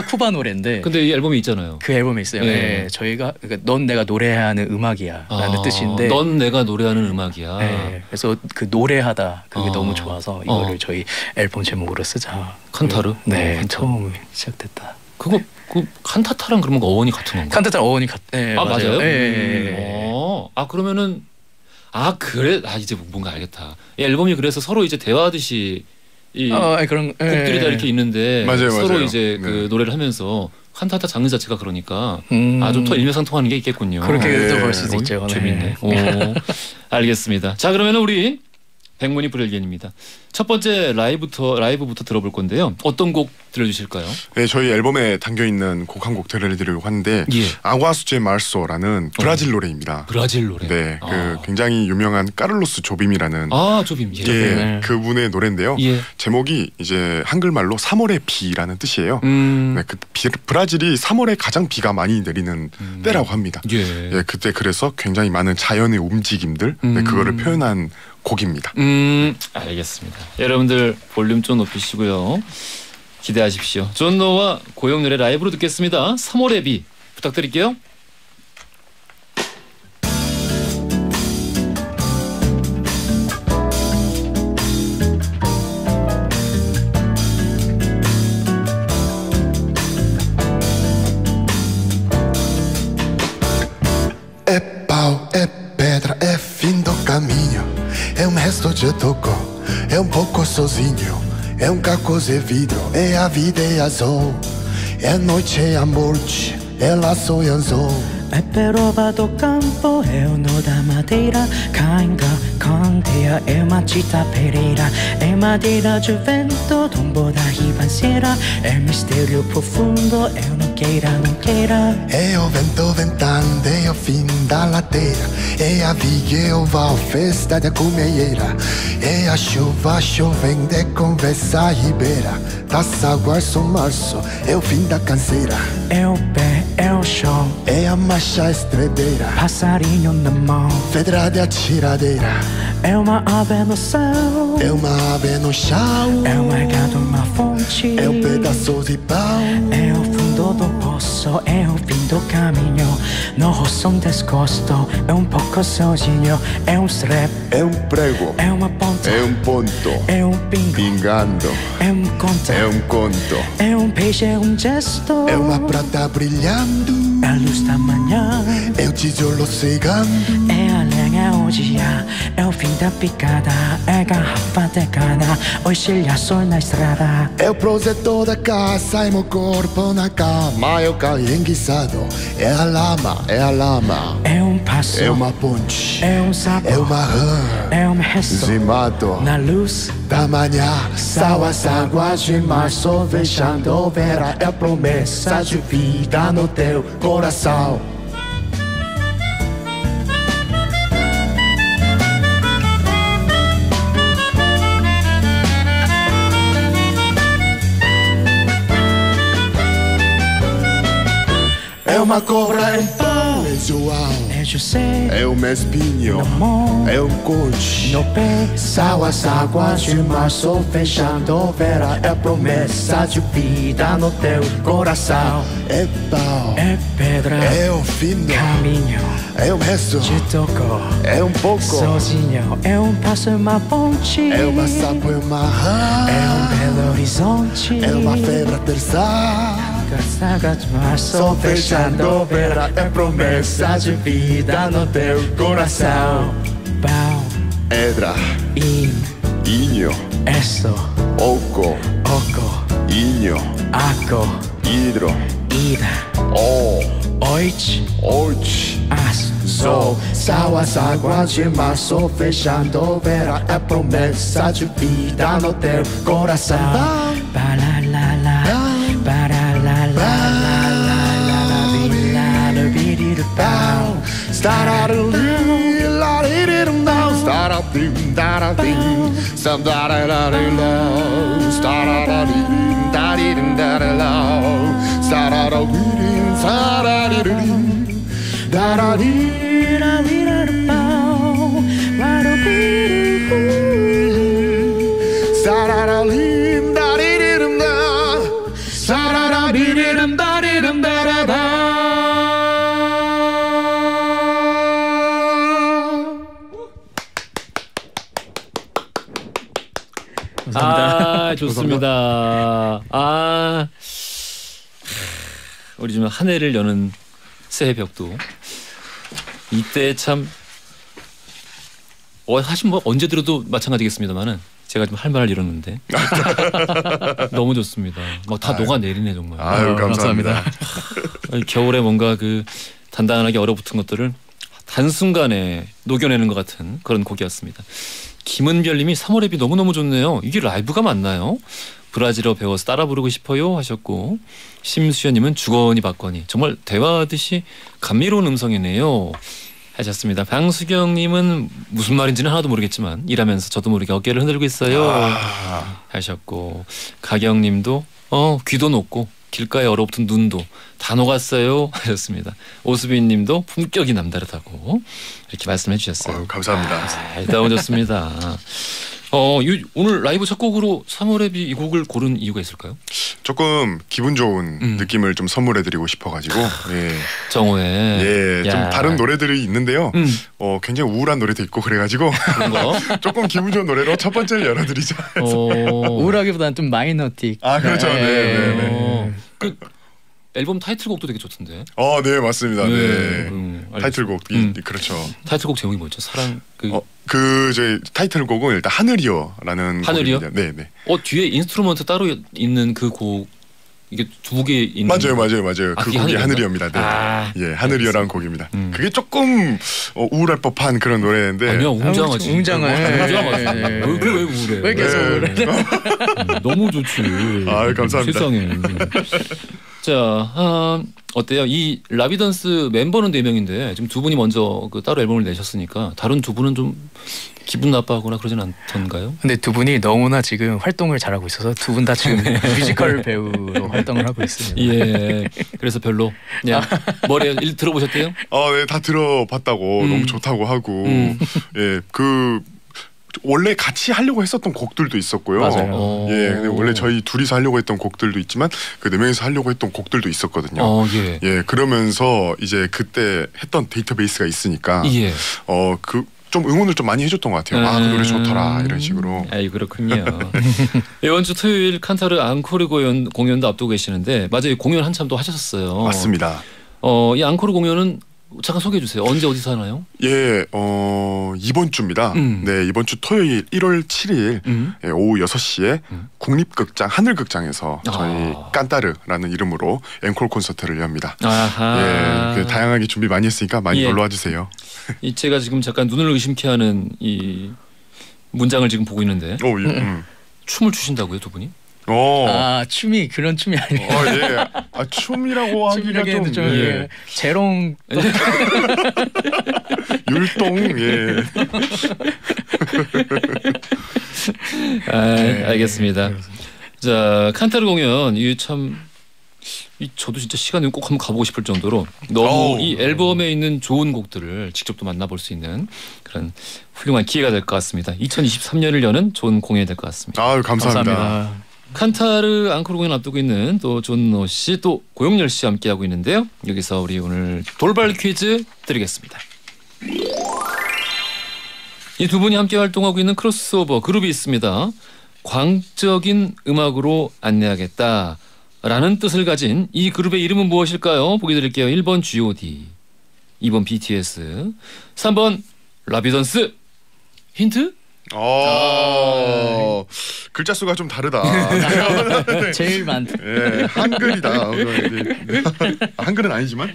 쿠바 노래인데. 근데 이 앨범이 있잖아요. 그 앨범에 있어요. 저희가 그러니까 넌 내가 노래하는 음악이야라는 뜻인데. 넌 내가 노래하는 음악이야. 그래서 그 노래하다 그게 너무 좋아서 이거를 저희 앨범 제목으로 쓰자. 칸타르? 네, 처음 시작됐다. 그거 그 칸타타랑 그러면 어원이 같은 건가? 칸타타 어원이 맞아요? 네. 그러면은 그래 이제 뭔가 알겠다. 이 앨범이 그래서 서로 이제 대화하듯이 그런 곡들이 다 이렇게 있는데 맞아요. 서로 이제 그 노래를 하면서 칸타타 장르 자체가 그러니까 아주 더 일맥상통하는 게 있겠군요. 그렇게 또 볼 수도 있죠. 재밌네. 알겠습니다. 자 그러면 우리 백문이 불여일견입니다. 첫 번째 라이브부터 들어볼 건데요. 어떤 곡 들려주실까요? 네, 저희 앨범에 담겨 있는 곡 한 곡 들려드리려고 하는데 예. 아구아수제 말소라는 브라질 노래입니다. 브라질 노래. 네, 그 굉장히 유명한 까를로스 조빔이라는 조빔. 예. 예, 그분의 노래인데요. 예. 제목이 이제 한글말로 3월의 비라는 뜻이에요. 네, 그 브라질이 3월에 가장 비가 많이 내리는 때라고 합니다. 예. 예, 그때 그래서 굉장히 많은 자연의 움직임들 네, 그거를 표현한 곡입니다. 알겠습니다. 여러분들 볼륨 좀 높이시고요. 기대하십시오. 존 노와 고영 노래 라이브로 듣겠습니다. 3월의 비 부탁드릴게요. É pau, é pedra, é fim do caminho. É resto de toco, é pouco sozinho. É caco de vidro, é a vida é azul. É noite, é a morte, é laço e anzol. É peroba do campo, é o nó da madeira. Cainga, canteia, é machita pereira. É madeira de vento, tombo da ribanceira. É mistério profundo, eu não queira. É o vento ventando, é o fim da ladeira. É a viga, é o val, festa da comieira. É a chuva chovendo, é conversa ribeira. Das águas o março, é o fim da canseira. É o pé, é o chão, é a marcha estrebeira. Passarinho na mão, pedra de atiradeira. É uma ave no céu, é uma ave no chão. É um mercado, uma fonte, é um pedaço de pau. É o fundo do poço, é o fim do caminho. No rosto desgosto, é pouco sozinho. É strep, é prego, é uma ponta, é ponto, é pingo, pingando, é conto, é conto, é peixe, é gesto, é uma prata brilhando, é a luz da manhã, é o tijolo cegando, é a lenha, é o dia, é o fim da picada, é garrafa de cana, o estilhaço na estrada, é o projeto da casa, é meu corpo na cama, é o carro enguiçado, é a lama, é passo, é uma ponte, é sabor, é uma rã, é resto, zimado, na luz da manhã, sal as águas de março, fechando vera, é promessa de vida no teu coração. É uma cobra em pau, é João, é José, é um espinho, é conte, no pé, sal as águas de março, fechando vera, é promessa de vida no teu coração. É pau, é pedra, é o fim do caminho, é resto de toco, é pouco sozinho, é passo, é uma ponte, é uma sapo, é uma rã, é belo horizonte, é uma febre terçar. Só fechando vera, é promessa de vida no teu coração. Pau, edra, inho, eso, oco, inho, aco, hidro, ida, oite, azul, sal as águas de março, fechando vera, é promessa de vida no teu coração. Para la la, para la la la la la la la la bidi pau, stararuli la dim down, staradim daradim, samdaralarillo, stararadim daradim daralo, stararadim sararirim, daradim pau, warubiru, stararalim daradim da, sararadim daradim darada. 좋습니다. 우리 좀 한 해를 여는 새해벽도 이때 참 사실 뭐 언제 들어도 마찬가지겠습니다만은 제가 좀 할 말을 잃었는데 너무 좋습니다. 막 다 녹아내리네 정말. 아유 감사합니다. 겨울에 뭔가 그 단단하게 얼어붙은 것들을 단순간에 녹여내는 것 같은 그런 곡이었습니다. 김은별님이 3월 앱이 너무너무 좋네요. 이게 라이브가 맞나요? 브라질어 배워서 따라 부르고 싶어요 하셨고 심수연님은 주거니 받거니 정말 대화하듯이 감미로운 음성이네요 하셨습니다. 방수경님은 무슨 말인지는 하나도 모르겠지만 일하면서 저도 모르게 어깨를 흔들고 있어요 하셨고 가경님도 귀도 높고 길가에 얼어붙은 눈도 다 녹았어요 하셨습니다. 오수빈님도 품격이 남다르다고 이렇게 말씀해 주셨어요. 감사합니다. 너무 좋습니다. 오늘 라이브 첫 곡으로 3월앱이 이 곡을 고른 이유가 있을까요? 조금 기분 좋은 느낌을 좀 선물해드리고 싶어가지고 정오에 좀 다른 노래들이 있는데요. 굉장히 우울한 노래도 있고 그래가지고 조금 기분 좋은 노래로 첫 번째를 열어드리자. 우울하기보다는 좀 마이너틱. 그렇죠. 네. 그 앨범 타이틀곡도 되게 좋던데. 네 맞습니다. 타이틀곡 그렇죠. 타이틀곡 제목이 뭐죠? 사랑 저희 타이틀곡은 일단 하늘이여라는 하늘이요? 곡입니다. 네. 뒤에 인스트루먼트 따로 있는 그 곡 이게 두 개 있는. 맞아요. 그 곡이 하늘이여입니다. 네. 하늘이여라는 곡입니다. 그게 조금 우울할 법한 그런 노래인데. 아니야 웅장하지. 웅장하지. 왜 우울해? 왜 계속 우울해? 너무 좋지. 감사합니다. 세상에. 자, 어때요? 이 라비던스 멤버는 4명인데 지금 두 분이 먼저 그 따로 앨범을 내셨으니까 다른 두 분은 좀 기분 나빠하거나 그러진 않던가요? 근데 두 분이 너무나 지금 활동을 잘하고 있어서 두 분 다 지금 뮤지컬 배우로 활동을 하고 있습니다. 예. 그래서 별로 그냥 머리에 들어보셨대요? 네, 다 들어봤다고 너무 좋다고 하고 원래 같이 하려고 했었던 곡들도 있었고요. 맞아요. 근데 원래 저희 둘이서 하려고 했던 곡들도 있지만 그 4명이서 하려고 했던 곡들도 있었거든요. 그러면서 이제 그때 했던 데이터베이스가 있으니까 좀 응원을 좀 많이 해줬던 것 같아요. 그 노래 좋더라 이런 식으로. 그렇군요. 이번 주 토요일 칸타르 앙코르 공연도 앞두고 계시는데 맞아요. 공연 한참 또 하셨어요. 맞습니다. 이 앙코르 공연은 잠깐 소개해 주세요. 언제 어디서 하나요? 이번 주입니다. 네, 이번 주 토요일 1월 7일 오후 6시에 국립극장 하늘극장에서 저희 깐따르라는 이름으로 앵콜 콘서트를 엽니다. 다양하게 준비 많이 했으니까 많이 놀러 와주세요. 제가 지금 잠깐 눈을 의심케 하는 이 문장을 지금 보고 있는데 춤을 추신다고요, 두 분이? 춤이 그런 춤이 아니에요. 춤이라고 하기가 좀 재롱 율동 알겠습니다. 자, 칸타르 공연 저도 진짜 시간이 꼭 한번 가보고 싶을 정도로 너무 이 앨범에 있는 좋은 곡들을 직접 또 만나볼 수 있는 그런 훌륭한 기회가 될 것 같습니다. 2023년을 여는 좋은 공연이 될 것 같습니다. 감사합니다. 칸타르 앙코르 공연 앞두고 있는 또 존노 씨 또 고영렬 씨 함께하고 있는데요. 여기서 우리 오늘 돌발 퀴즈 드리겠습니다. 이 두 분이 함께 활동하고 있는 크로스오버 그룹이 있습니다. 광적인 음악으로 안내하겠다라는 뜻을 가진 이 그룹의 이름은 무엇일까요? 보기 드릴게요. 1번 G.O.D, 2번 BTS, 3번 라비던스. 힌트? 글자 수가 좀 다르다. 제일 많다. 한글이다. 한글은 아니지만.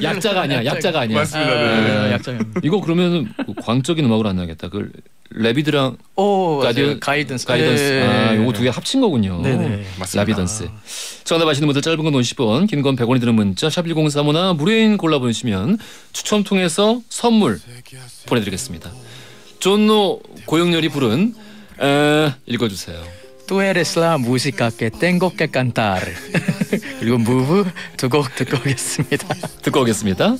약자가 아니야. 맞습니다. 약자가. 이거 그러면 광적인 음악으로 안 나겠다. 그 레비드랑 가이던스. 요거 두 개 합친 거군요. 네네. 맞습니다. 라비던스. 정답 아시는 분들 짧은 건 50원, 긴 건 100원이 드는 문자 샵 1035나 무료인 골라 보내주시면 추첨 통해서 선물 보내드리겠습니다. 존노 고영렬이 부른 읽어주세요. Tú eres la música que tengo que cantar. 그리고 Move 두 곡 듣고 오겠습니다. 듣고 오겠습니다.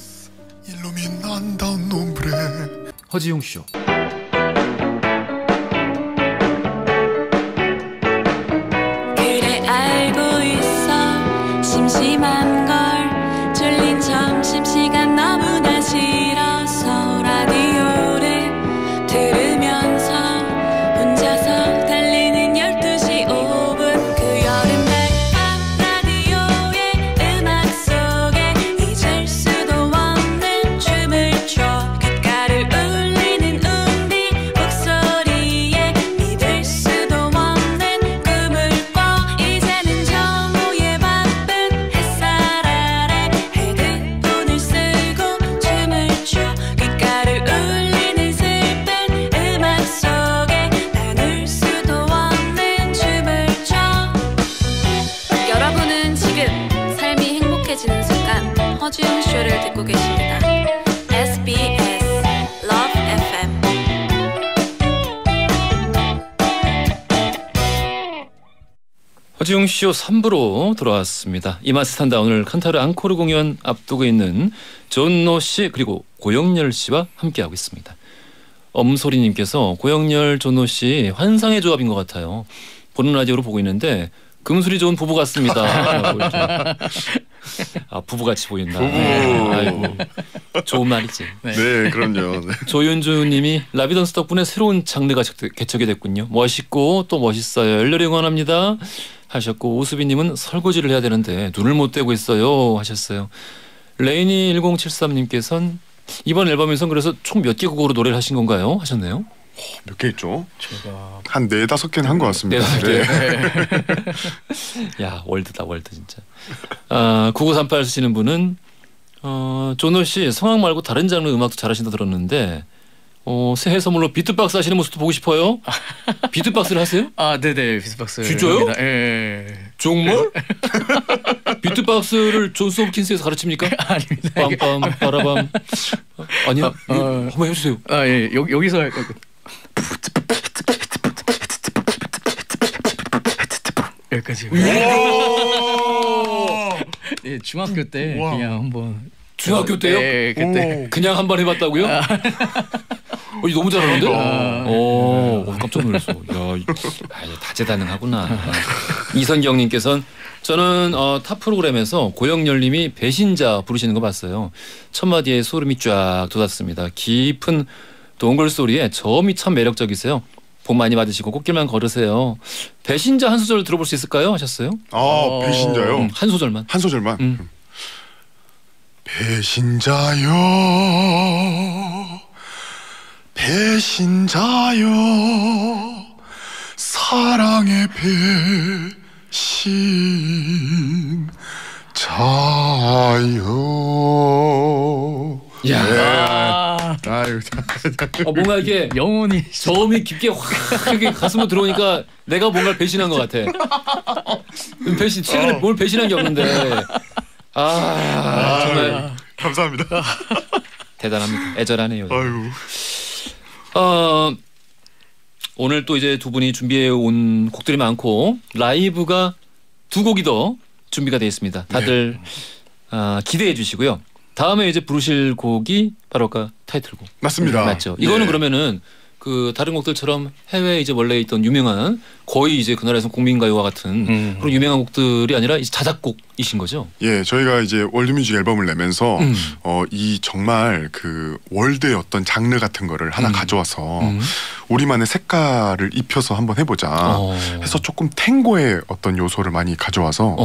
Illuminando un nombre. 허지용 쇼. 그래 알고 있어 심심한 걸 졸린 점심시간 너무나 싫어서 라디오를 들으면서 혼자서 달리는 12시 5분 그 여름날 밤 라디오의 음악 속에 잊을 수도 없는 춤을 춰 귓가를 울리는 듣고 계십니다. SBS Love FM. 허지웅 쇼 3부로 돌아왔습니다. 이마스탄다 오늘 칸타르 앙코르 공연 앞두고 있는 존노 씨 그리고 고영렬 씨와 함께하고 있습니다. 엄소리님께서 고영렬 존노 씨 환상의 조합인 것 같아요. 보는 라디오로 보고 있는데 금술이 좋은 부부 같습니다. 아 부부같이 보인다. 부부. 아이고, 좋은 말이지. 네, 그럼요. 네. 조윤주님이 라비던스 덕분에 새로운 장르가 개척이 됐군요. 멋있고 또 멋있어요. 열렬히 응원합니다. 하셨고 오수빈님은 설거지를 해야 되는데 눈을 못 떼고 있어요 하셨어요. 레이니 1073님께서는 이번 앨범에선 그래서 총 몇 개 곡으로 노래를 하신 건가요? 하셨네요. 몇 개 있죠? 제가 한 4-5개는 한 것 같습니다. 4-5개. 야 월드다 월드 진짜. 9938 쓰시는 분은 조노 씨 성악 말고 다른 장르 음악도 잘하신다 들었는데 새해 선물로 비트박스 하시는 모습도 보고 싶어요. 비트박스를 하세요? 아 네네 비트박스. 진짜요? 예. 정말? 비트박스를 존스 홉킨스에서 가르칩니까? 아닙니다. 빰빰 빠라밤. 아니요. 한번 해주세요. 아 예 여기서 할 여기까지. 예 중학교 때 우와. 그냥 한번. 중학교 때요? 네 그때. 그냥 한 번 해봤다고요? 너무 잘하는데? 깜짝 놀랐어. 야, 다재다능하구나. 이선경님께서는 저는 타 프로그램에서 고영렬님이 배신자 부르시는 거 봤어요. 첫 마디에 소름이 쫙 돋았습니다. 깊은 동굴 소리에 저음이 참 매력적이세요. 복 많이 받으시고 꽃길만 걸으세요. 배신자 한 소절 들어볼 수 있을까요? 하셨어요. 배신자요? 한 소절만. 한 소절만. 배신자요 배신자요 사랑의 배신자요. 야, 아유, 뭔가 이게 영혼이 저음이 깊게 확 이렇게 가슴으로 들어오니까 내가 뭔가를 배신한 것 같아. 최근에 뭘 배신한 게 없는데. 정말 감사합니다. 대단합니다. 애절하네요. 아유. 오늘 또 이제 두 분이 준비해 온 곡들이 많고 라이브가 2곡이 더 준비가 되어 있습니다. 다들 기대해 주시고요. 다음에 이제 부르실 곡이 바로 아까 타이틀곡. 맞습니다. 맞죠. 이거는 네. 그러면은 그 다른 곡들처럼 해외에 이제 원래 있던 유명한 거의 이제 그 나라에서 국민가요와 같은 그런 유명한 곡들이 아니라 이제 자작곡이신 거죠? 예, 저희가 이제 월드뮤직 앨범을 내면서 이 정말 그 월드의 어떤 장르 같은 거를 하나 가져와서 우리만의 색깔을 입혀서 한번 해보자 해서 조금 탱고의 어떤 요소를 많이 가져와서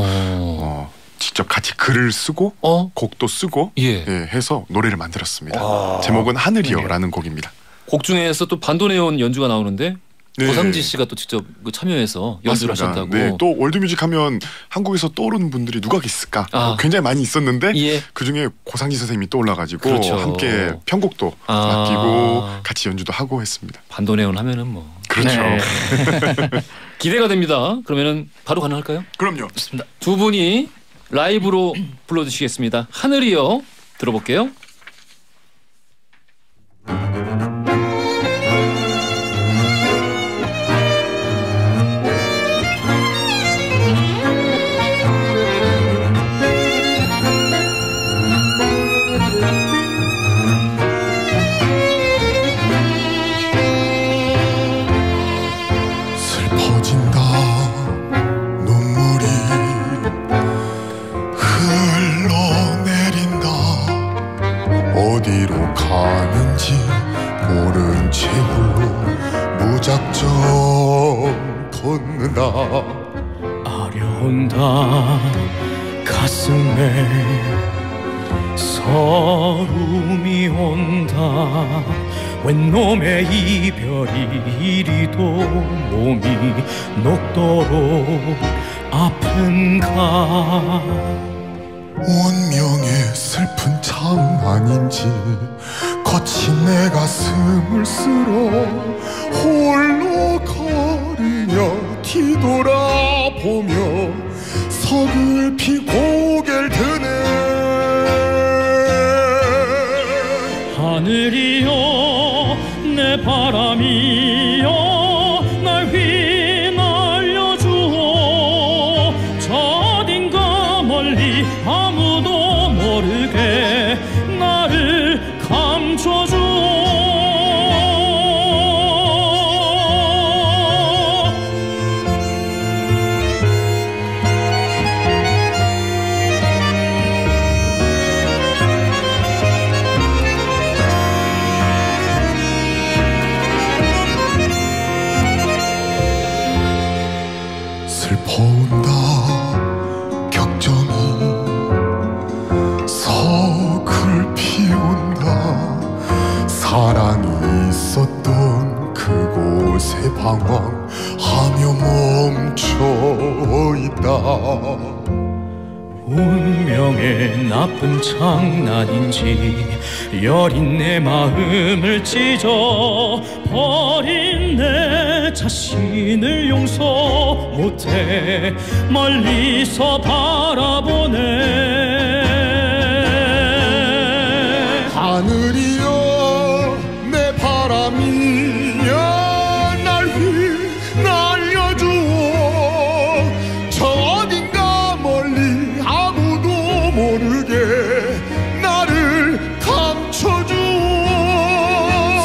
직접 같이 글을 쓰고 곡도 쓰고 해서 노래를 만들었습니다. 제목은 하늘이여라는 곡입니다. 곡 중에서 또 반도네온 연주가 나오는데 네. 고상지 씨가 또 직접 참여해서 연주를 맞습니다. 하셨다고. 네, 또 월드뮤직 하면 한국에서 떠오르는 분들이 누가 있을까? 굉장히 많이 있었는데 그 중에 고상지 선생님이 떠올라가지고 그렇죠. 함께 편곡도 맡기고 같이 연주도 하고 했습니다. 반도네온 하면은 뭐 그렇죠. 네. 기대가 됩니다. 그러면은 바로 가능할까요? 그럼요. 좋습니다. 두 분이 라이브로 불러주시겠습니다. 하늘이여 들어볼게요. 어디로 가는지 모른 채 홀로 무작정 걷는다. 아려온다 가슴에 서름이 온다. 웬 놈의 이별이 이리도 몸이 녹도록 아픈가. 운명의 슬픈 참 아닌지 거친 내 가슴을 쓸어 홀로 걸으며 뒤돌아보며 서글피 고개를 드네. 방황하며 멈춰 있다. 운명의 나쁜 장난인지 여린 내 마음을 찢어 버린 내 자신을 용서 못해 멀리서 바라보네. 하늘이여 내 바람이여 날 휘날려주어 저 어딘가 멀리 아무도 모르게 나를 감춰주어.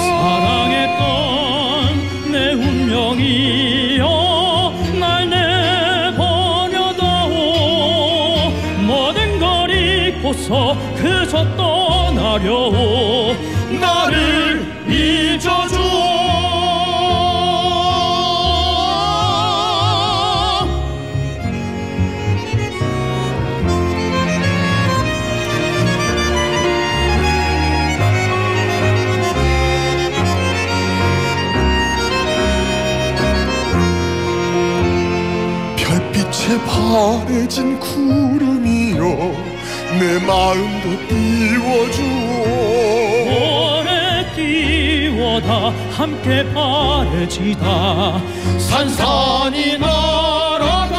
사랑했던 내 운명이여 날 내버려다오. 모든 걸 잊고서 그저 떠나려오. 나를 잊어주어. 별빛에 바래진 구름이여 내 마음도 띄워주어. 오래 띄워다 함께 바래지다 산산이 날아가.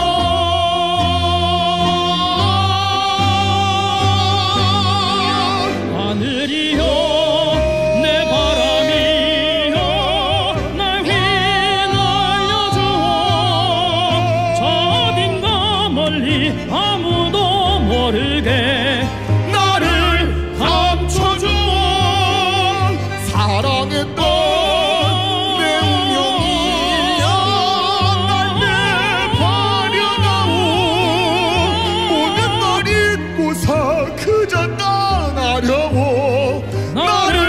하늘이여 내 바람이여 날 휘날려주어. 저 어딘가 멀리 아무도 모르게 나를 감춰주어. 사랑했던 내 운명이여 날 내버려다오. 모든 걸 잊고서 그저 떠나려고 나를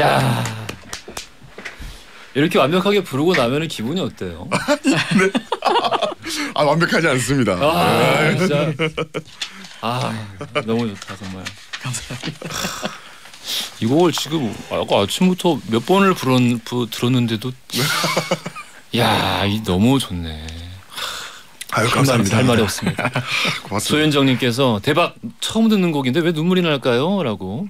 야, 이렇게 완벽하게 부르고 나면은 기분이 어때요? 아, 완벽하지 않습니다. 아, 진짜. 아, 너무 좋다 정말. 감사합니다. 이 곡을 지금 아까 아침부터 몇 번을 들었는데도 야, 이 너무 좋네. 아유, 감사합니다. 할 말이 없습니다. 고맙습니다. 소윤정님께서 대박 처음 듣는 곡인데 왜 눈물이 날까요? 라고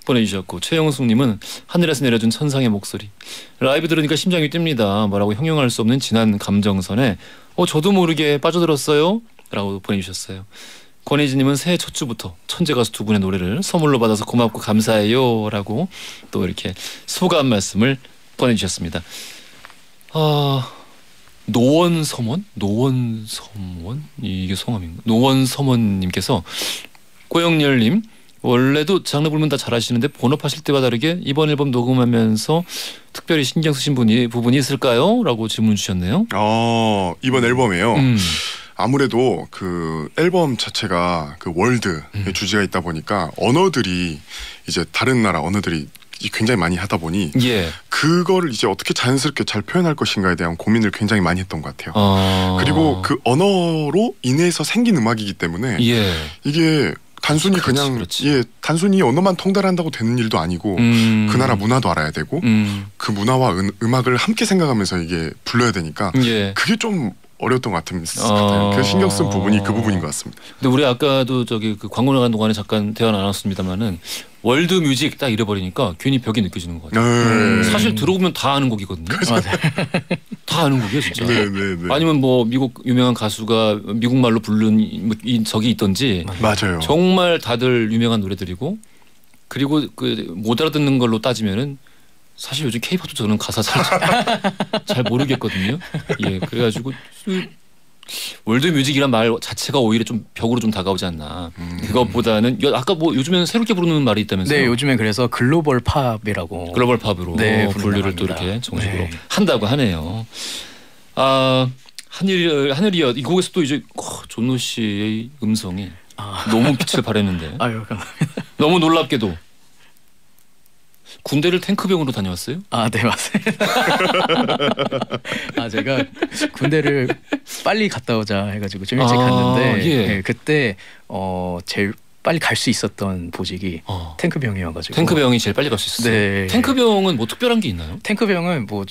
보내주셨고, 최영숙님은 하늘에서 내려준 천상의 목소리, 라이브 들으니까 심장이 뜁니다. 뭐라고 형용할 수 없는 진한 감정선에 저도 모르게 빠져들었어요 라고 보내주셨어요. 권혜진님은 새해 첫 주부터 천재 가수 두 분의 노래를 선물로 받아서 고맙고 감사해요 라고 또 이렇게 소감 말씀을 보내주셨습니다. 노원서원? 이게 성함인가? 노원서원님께서 꼬영렬님, 원래도 장르 불문 다 잘하시는데 본업하실 때와 다르게 이번 앨범 녹음하면서 특별히 신경 쓰신 부분이 있을까요? 라고 질문 주셨네요. 이번 앨범에요. 아무래도 그 앨범 자체가 그 월드의 주제가 있다 보니까 언어들이 이제 다른 나라 언어들이 굉장히 많이 하다 보니 그거를 이제 어떻게 자연스럽게 잘 표현할 것인가에 대한 고민을 굉장히 많이 했던 것 같아요. 그리고 그 언어로 인해서 생긴 음악이기 때문에 이게 단순히 그렇지. 단순히 언어만 통달한다고 되는 일도 아니고 그 나라 문화도 알아야 되고 그 문화와 음악을 함께 생각하면서 이게 불러야 되니까 그게 좀 어려웠던 것 같아요. 그 신경 쓴 부분이 그 부분인 것 같습니다. 근데 우리 아까도 저기 그 광고 나간 동안에 잠깐 대화 나눴습니다만은 월드 뮤직 딱 잃어버리니까 괜히 벽이 느껴지는 것 같아요. 사실 들어보면 다 아는 곡이거든요. 다 아는 곡이에요, 진짜. 아니면 뭐 미국 유명한 가수가 미국말로 부른 적이 있던지. 맞아요. 정말 다들 유명한 노래들이고, 그리고 그 못 알아듣는 걸로 따지면은 사실 요즘 K-팝도 저는 가사 잘 모르겠거든요. 그래가지고 월드뮤직이란 말 자체가 오히려 좀 벽으로 좀 다가오지 않나. 그것보다는 아까 뭐 요즘에는 새롭게 부르는 말이 있다면서요? 네, 요즘엔 그래서 글로벌 팝이라고. 글로벌 팝으로 네, 분류를 또 합니다. 이렇게 정식으로 네. 한다고 하네요. 하늘이여 이 곡에서 또 이제 존노 씨의 음성이 너무 빛을 발했는데. 아유, 감사합니다. 너무 놀랍게도 군대를 탱크병으로 다녀왔어요? 네, 맞습니다. 제가 군대를 빨리 갔다 오자 해가지고 좀 일찍 갔는데 예. 네, 그때 제일 빨리 갈 수 있었던 보직이 탱크병이어가지고. 탱크병이 제일 빨리 갈 수 있었어요. 네. 탱크병은 뭐 특별한 게 있나요? 탱크병은 뭐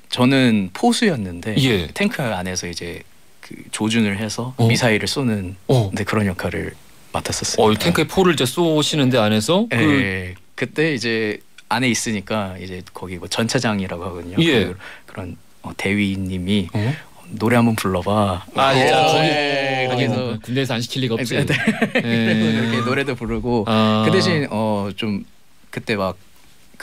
저는 포수였는데 예. 탱크 안에서 이제 그 조준을 해서 미사일을 쏘는 네, 그런 역할을 맡았었어요. 탱크에 포를 이제 쏘시는데 안에서 네, 그때 이제 안에 있으니까 이제 거기 뭐 전차장이라고 하거든요. 예. 그런 대위님이 노래 한번 불러봐. 진짜 거기서 군대에서 안 시킬 리가 없지. 네. 이렇게 노래도 부르고 그 대신 좀 그때 막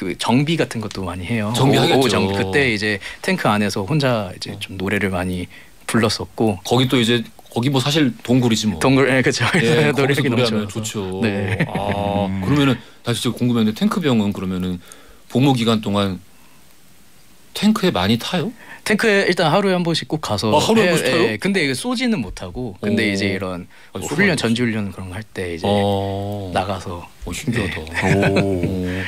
그 정비 같은 것도 많이 해요. 정비하겠죠. 정비. 그때 이제 탱크 안에서 혼자 이제 좀 노래를 많이 불렀었고. 거기 또 이제 거기 뭐 사실 동굴이지 뭐. 동굴, 그렇죠. 예, 노래하기 너무 노래하면 좋아서. 좋죠. 네. 그러면은 다시 제가 궁금한데 탱크병은 그러면은 복무 기간 동안 탱크에 많이 타요? 탱크에 일단 하루에 한 번씩 꼭 가서. 하루에 한 번씩 타요? 예, 근데 이거 쏘지는 못하고. 근데 이제 이런 뭐 쏘면 훈련 안 되지. 전지훈련 그런 거 할 때 이제 나가서. 신기하다. 네.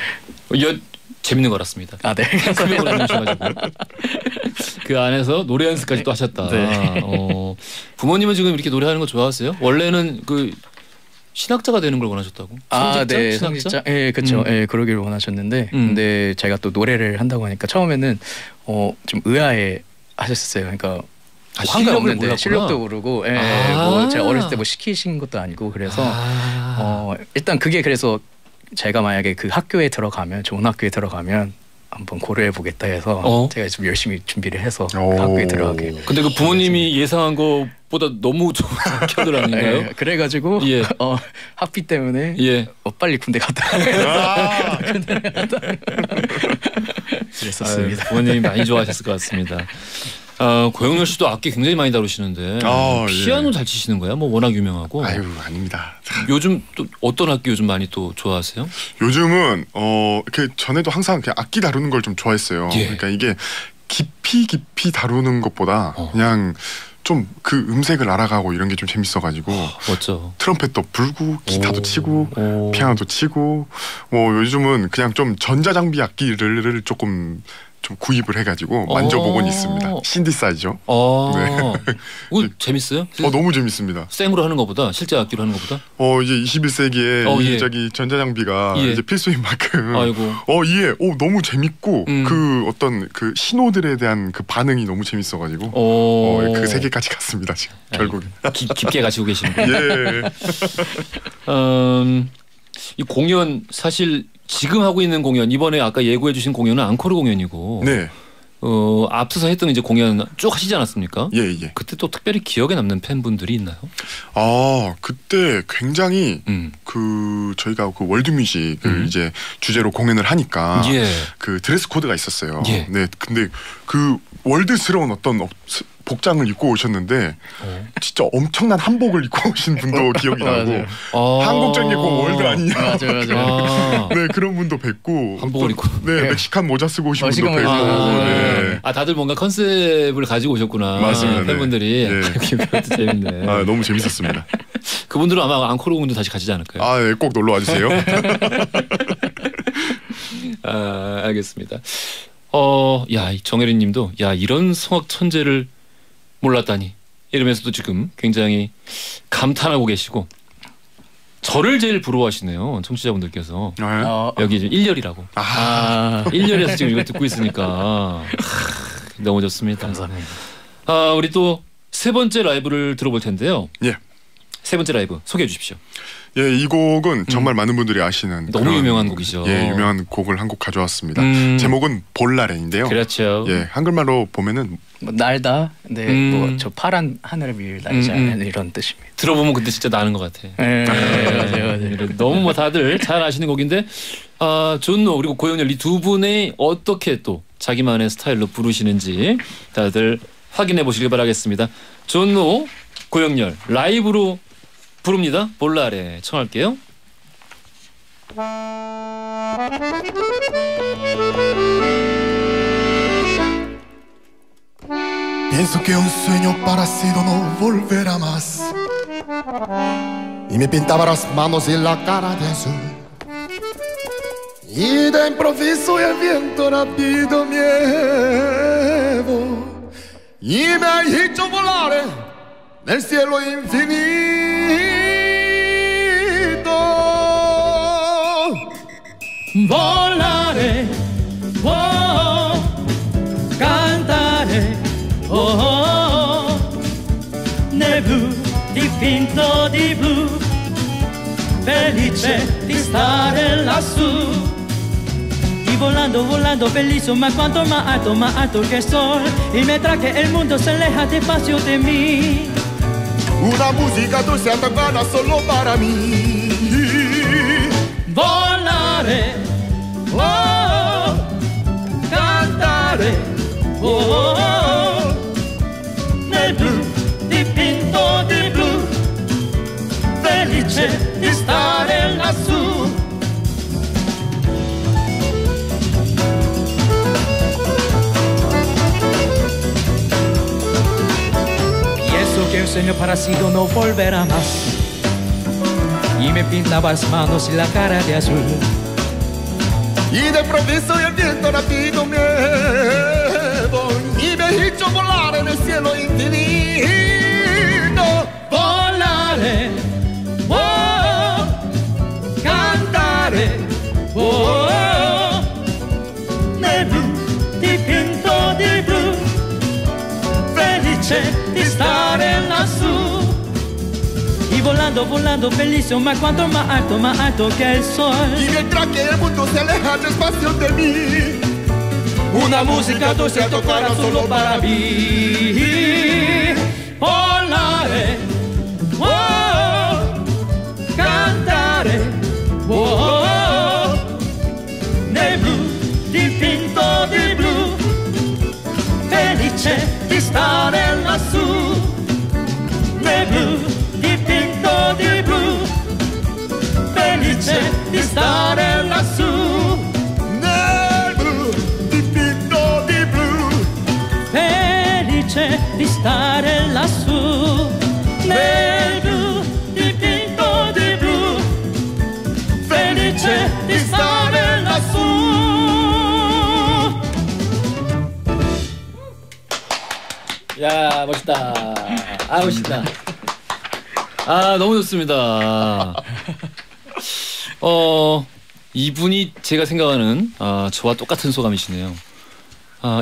재밌는 거 알았습니다. 네. 탱크병을 다니셔가지고 그 안에서 노래 연습까지 또 하셨다. 네. 부모님은 지금 이렇게 노래하는 거 좋아하세요? 원래는 그 신학자가 되는 걸 원하셨다고? 네, 신학자? 성직자. 예, 그렇죠. 예, 그러기를 원하셨는데, 근데 제가 또 노래를 한다고 하니까 처음에는 좀 의아해 하셨어요. 그러니까 실력을 없는데 몰랐구나. 실력도 모르고, 뭐 제가 어렸을 때 뭐 시키신 것도 아니고 그래서 일단 그게 그래서 제가 만약에 그 학교에 들어가면 좋은 학교에 들어가면 한번 고려해 보겠다 해서 제가 좀 열심히 준비를 해서 그 학교에 들어가게. 근데 그 부모님이 예상한 것보다 너무 좋은 학교들 아닌가요? 예, 그래가지고 학비 때문에 빨리 군대 갔다. 그랬었습니다. 부모님이 많이 좋아하셨을 것 같습니다. 고영렬 씨도 악기 굉장히 많이 다루시는데 피아노 잘 치시는 거야? 뭐 워낙 유명하고. 아유, 아닙니다. 요즘 또 어떤 악기 요즘 많이 또 좋아하세요? 요즘은 이렇게 전에도 항상 그냥 악기 다루는 걸 좀 좋아했어요. 그러니까 이게 깊이 다루는 것보다 그냥 좀 그 음색을 알아가고 이런 게 좀 재밌어가지고 멋져. 트럼펫도 불고 기타도 치고 피아노도 치고 뭐 요즘은 그냥 좀 전자장비 악기를 조금 좀 구입을 해가지고 만져보곤 있습니다. 신디사이저. 네. 재밌어요? 너무 재밌습니다. 생으로 하는 것보다 실제 악기로 하는 것보다? 이제 21세기에 저기 전자장비가 이제 필수인 만큼. 이게 너무 재밌고 그 어떤 그 신호들에 대한 그 반응이 너무 재밌어가지고 그 세계까지 갔습니다 지금 결국엔. 깊게 가지고 계시는 거예요. 이 공연 사실 지금 하고 있는 공연 이번에 아까 예고해주신 공연은 앙코르 공연이고. 네. 앞서서 했던 이제 공연 쭉 하시지 않았습니까? 예. 그때 또 특별히 기억에 남는 팬분들이 있나요? 그때 굉장히 그 저희가 그 월드뮤직을 이제 주제로 공연을 하니까 그 드레스 코드가 있었어요. 네. 근데 그 월드스러운 어떤 복장을 입고 오셨는데 진짜 엄청난 한복을 입고 오신 분도 기억이 나고 한국장 입고 월드 아니냐. 맞아요. 네, 그런 분도 뵙고 한복을 입고 멕시칸 모자 쓰고 오신 분도 뵙고. 다들 뭔가 컨셉을 가지고 오셨구나. 맞습니다. 팬분들이. 그것도 재밌네. 너무 재밌었습니다. 그분들은 아마 앙코르 공연도 다시 가시지 않을까요? 네, 꼭 놀러 와주세요. 알겠습니다. 이 정혜린님도 이런 성악 천재를 몰랐다니 이러면서도 지금 굉장히 감탄하고 계시고 저를 제일 부러워하시네요. 청취자분들께서. 여기 지금 1열이라고. 1열에서 지금 이거 듣고 있으니까 너무 좋습니다. 감사합니다. 우리 또 세 번째 라이브를 들어볼 텐데요. 세 번째 라이브 소개해 주십시오. 이 곡은 정말 많은 분들이 아시는 너무 유명한 곡이죠. 유명한 곡을 한 곡 가져왔습니다. 제목은 볼라렌인데요. 그렇죠. 한글말로 보면은 날다. 네, 뭐 저 파란 하늘 위를 날지 않는 이런 뜻입니다. 들어보면 근데 진짜 나는 것 같아. 맞아요. 너무 뭐 다들 잘 아시는 곡인데 존노 그리고 고영렬 이 두 분이 어떻게 또 자기만의 스타일로 부르시는지 다들 확인해 보시길 바라겠습니다. 존노 고영렬 라이브로 부릅니다. 볼라레 청할게요. Pienso que un sueño parecido no volverá más. Y me pintaba las manos y la cara de azul. Y de improviso el viento rápido me llevó. Y me ha hecho volar nel cielo infinito. Volare, oh, cantare, oh, nel blu dipinto di blu, felice di stare lassù. Y volando, volando, bellissimo, ma quanto más alto que el sol. Y mientras que el mundo se aleja despacio de mí, una música dulce tocada solo para mí. Volare, oh, cantare, oh, nel blu dipinto di blu, felice di stare lassù. Pienso que un sueño parecido no volverá más. Y me pintaba las manos y la cara de azul. Y de improviso el viento rápido me llevó. Y me ha hecho volar en el cielo infinito. Volare, oh, cantare, oh, nel blu dipinto di blu, felice di stare lassù. Y volando, volando, bellissimo, ma quanto más alto que el sol. Y mientras que el mundo se aleja despacio de mí, Una música dulce tocará solo para mí. Volare, oh, cantare, oh, nel blu dipinto di blu, felice di stare lassù. Nel blu dipinto di blu, felice di stare lassù. nel blu dipinto di blu, Felice di stare lassù. Nel blu dipinto di blu, felice di stare lassù. 야 멋있다. 아 멋있다. 아 너무 좋습니다. 이분이 제가 생각하는 저와 똑같은 소감이시네요.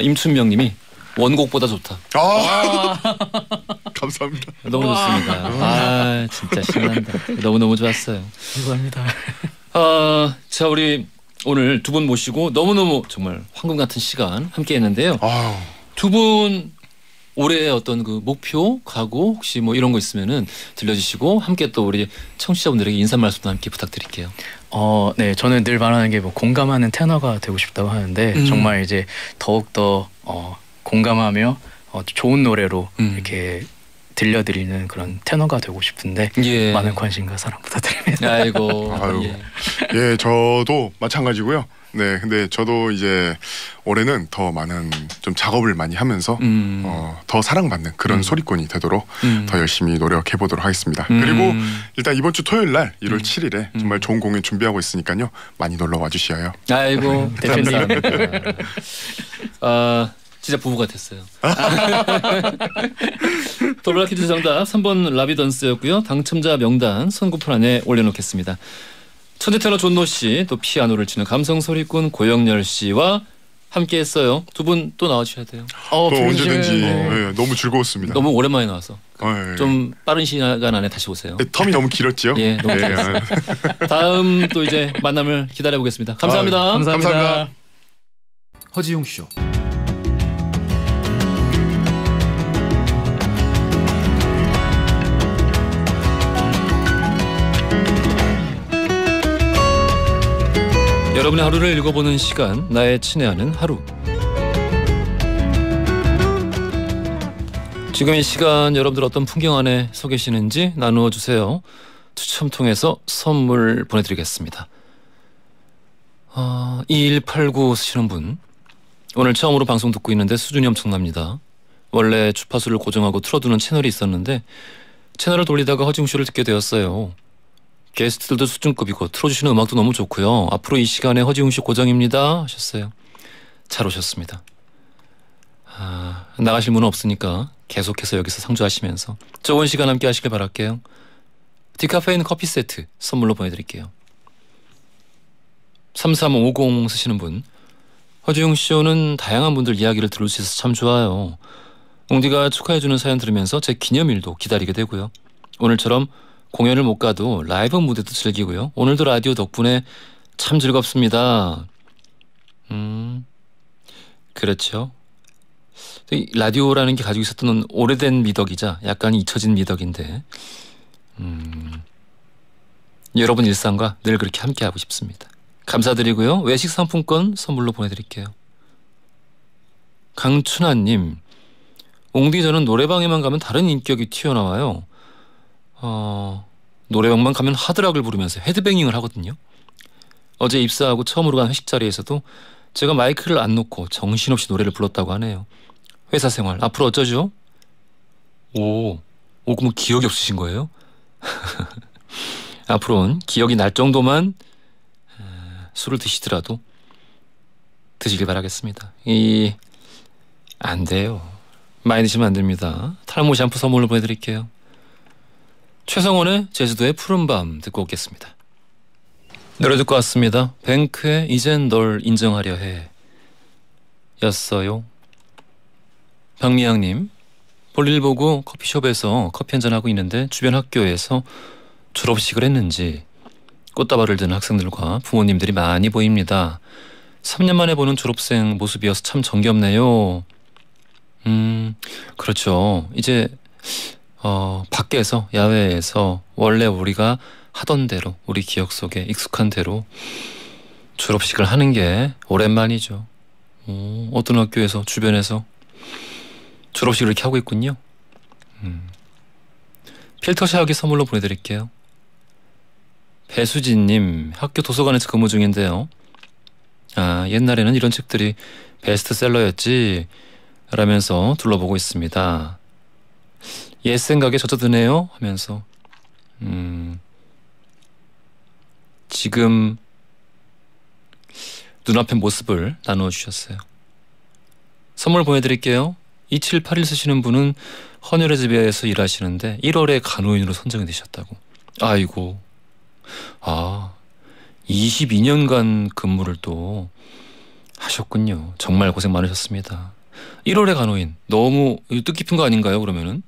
임춘명님이 원곡보다 좋다. 감사합니다. 너무 좋습니다. 아 진짜 신난다. 너무 좋았어요. 감사합니다. 자 우리 오늘 두 분 모시고 너무너무 정말 황금 같은 시간 함께했는데요. 두 분 올해 어떤 그 목표, 각오 혹시 뭐 이런 거 있으면은 들려주시고 함께 또 우리 청취자분들에게 인사 말씀도 함께 부탁드릴게요. 네, 저는 늘 말하는 게 뭐 공감하는 테너가 되고 싶다고 하는데 정말 이제 더욱 더 공감하며 좋은 노래로 이렇게 들려드리는 그런 테너가 되고 싶은데 예. 많은 관심과 사랑 부탁드립니다. 아이고. 아유. 예, 저도 마찬가지고요. 네, 근데 저도 이제 올해는 더 많은 좀 작업을 많이 하면서 더 사랑받는 그런 소리꾼이 되도록 더 열심히 노력해 보도록 하겠습니다. 그리고 일단 이번 주 토요일 날 1월 7일에 정말 좋은 공연 준비하고 있으니까요. 많이 놀러 와 주셔요. 아이고 대표님. 진짜 부부 같았어요. 더블라 퀴즈 정답 3번 라비던스였고요. 당첨자 명단 선고표 안에 올려놓겠습니다. 천재 테너 존노 씨, 또 피아노를 치는 감성 소리꾼 고영렬 씨와 함께했어요. 두 분 또 나와주셔야 돼요. 또 언제든지 네, 너무 즐거웠습니다. 너무 오랜만에 나와서 네. 좀 빠른 시간 안에 다시 오세요. 네, 텀이 너무 길었죠? 예, 너무 길었어요. 다음 또 이제 만남을 기다려 보겠습니다. 감사합니다. 감사합니다. 허지용 쇼. 여러분의 하루를 읽어보는 시간, 나의 친애하는 하루. 지금 이 시간 여러분들 어떤 풍경 안에 서 계시는지 나누어 주세요. 추첨 통해서 선물 보내드리겠습니다. 2189 쓰시는 분, 오늘 처음으로 방송 듣고 있는데 수준이 엄청납니다. 원래 주파수를 고정하고 틀어두는 채널이 있었는데 채널을 돌리다가 허지웅 씨를 듣게 되었어요. 게스트들도 수준급이고 틀어주시는 음악도 너무 좋고요. 앞으로 이 시간에 허지웅 씨 고정입니다 하셨어요. 잘 오셨습니다. 나가실 분은 없으니까 계속해서 여기서 상주하시면서 좋은 시간 함께 하시길 바랄게요. 디카페인 커피 세트 선물로 보내드릴게요. 3350 쓰시는 분, 허지웅 쇼는 다양한 분들 이야기를 들을 수 있어서 참 좋아요. 웅디가 축하해주는 사연 들으면서 제 기념일도 기다리게 되고요. 오늘처럼 공연을 못 가도 라이브 무대도 즐기고요. 오늘도 라디오 덕분에 참 즐겁습니다. 그렇죠. 라디오라는 게 가지고 있었던 오래된 미덕이자 약간 잊혀진 미덕인데 여러분 일상과 늘 그렇게 함께하고 싶습니다. 감사드리고요. 외식 상품권 선물로 보내드릴게요. 강춘하님, 옹디 저는 노래방에만 가면 다른 인격이 튀어나와요. 노래방만 가면 하드락을 부르면서 헤드뱅잉을 하거든요. 어제 입사하고 처음으로 간 회식 자리에서도 제가 마이크를 안 놓고 정신없이 노래를 불렀다고 하네요. 회사 생활 앞으로 어쩌죠? 그럼 기억이 없으신 거예요? 앞으로는 기억이 날 정도만 술을 드시더라도 드시길 바라겠습니다. 안 돼요. 많이 드시면 안 됩니다. 탈모 샴푸 선물로 보내드릴게요. 최성원의 제주도의 푸른밤 듣고 오겠습니다. 노래 듣고 왔습니다. 뱅크의 이젠 널 인정하려 해 였어요. 박미양님, 볼일 보고 커피숍에서 커피 한잔하고 있는데 주변 학교에서 졸업식을 했는지 꽃다발을 든 학생들과 부모님들이 많이 보입니다. 3년 만에 보는 졸업생 모습이어서 참 정겹네요. 그렇죠. 이제 밖에서 야외에서 원래 우리가 하던 대로 우리 기억 속에 익숙한 대로 졸업식을 하는 게 오랜만이죠. 어떤 학교에서 주변에서 졸업식을 이렇게 하고 있군요. 필터 샤워기 선물로 보내드릴게요. 배수진님, 학교 도서관에서 근무 중인데요. 옛날에는 이런 책들이 베스트셀러였지 라면서 둘러보고 있습니다. 옛 생각에 젖어드네요 하면서 지금 눈앞의 모습을 나누어 주셨어요. 선물 보내드릴게요. 2781 쓰시는 분은 헌혈의 집에서 일하시는데 1월에 간호인으로 선정이 되셨다고. 아이고, 22년간 근무를 또 하셨군요. 정말 고생 많으셨습니다. 1월에 간호인, 너무 뜻깊은 거 아닌가요? 그러면은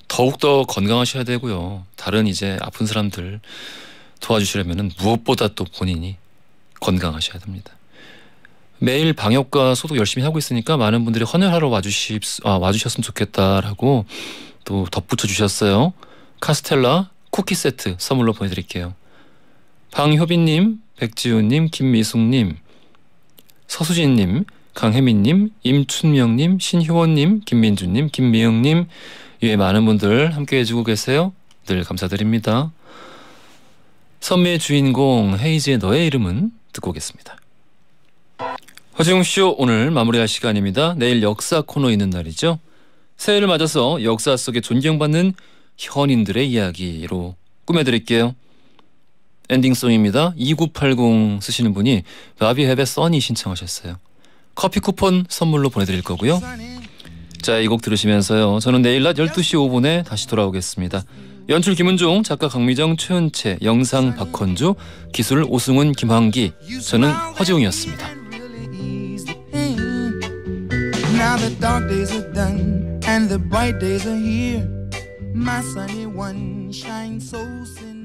더욱더 건강하셔야 되고요. 다른 이제 아픈 사람들 도와주시려면은 무엇보다 또 본인이 건강하셔야 됩니다. 매일 방역과 소독 열심히 하고 있으니까 많은 분들이 헌혈하러 와주셨으면 좋겠다라고 또 덧붙여 주셨어요. 카스텔라 쿠키 세트 선물로 보내드릴게요. 방효빈님, 백지훈님, 김미숙님, 서수진님, 강혜민님, 임춘명님, 신효원님, 김민주님, 김미영님, 이외 많은 분들 함께 해주고 계세요. 늘 감사드립니다. 선미의 주인공 헤이즈의 너의 이름은 듣고 오겠습니다. 허지웅쇼 오늘 마무리할 시간입니다. 내일 역사 코너 있는 날이죠. 새해를 맞아서 역사 속에 존경받는 현인들의 이야기로 꾸며드릴게요. 엔딩송입니다. 2980 쓰시는 분이 라비헵의 써니 신청하셨어요. 커피 쿠폰 선물로 보내드릴 거고요. 자, 이 곡 들으시면서요. 저는 내일 낮 12시 5분에 다시 돌아오겠습니다. 연출 김은종, 작가 강미정, 최은채, 영상 박헌주, 기술 오승훈, 김환기, 저는 허지웅이었습니다. Now the dark days are done and the bright days are here. My sunny one shines so sincere.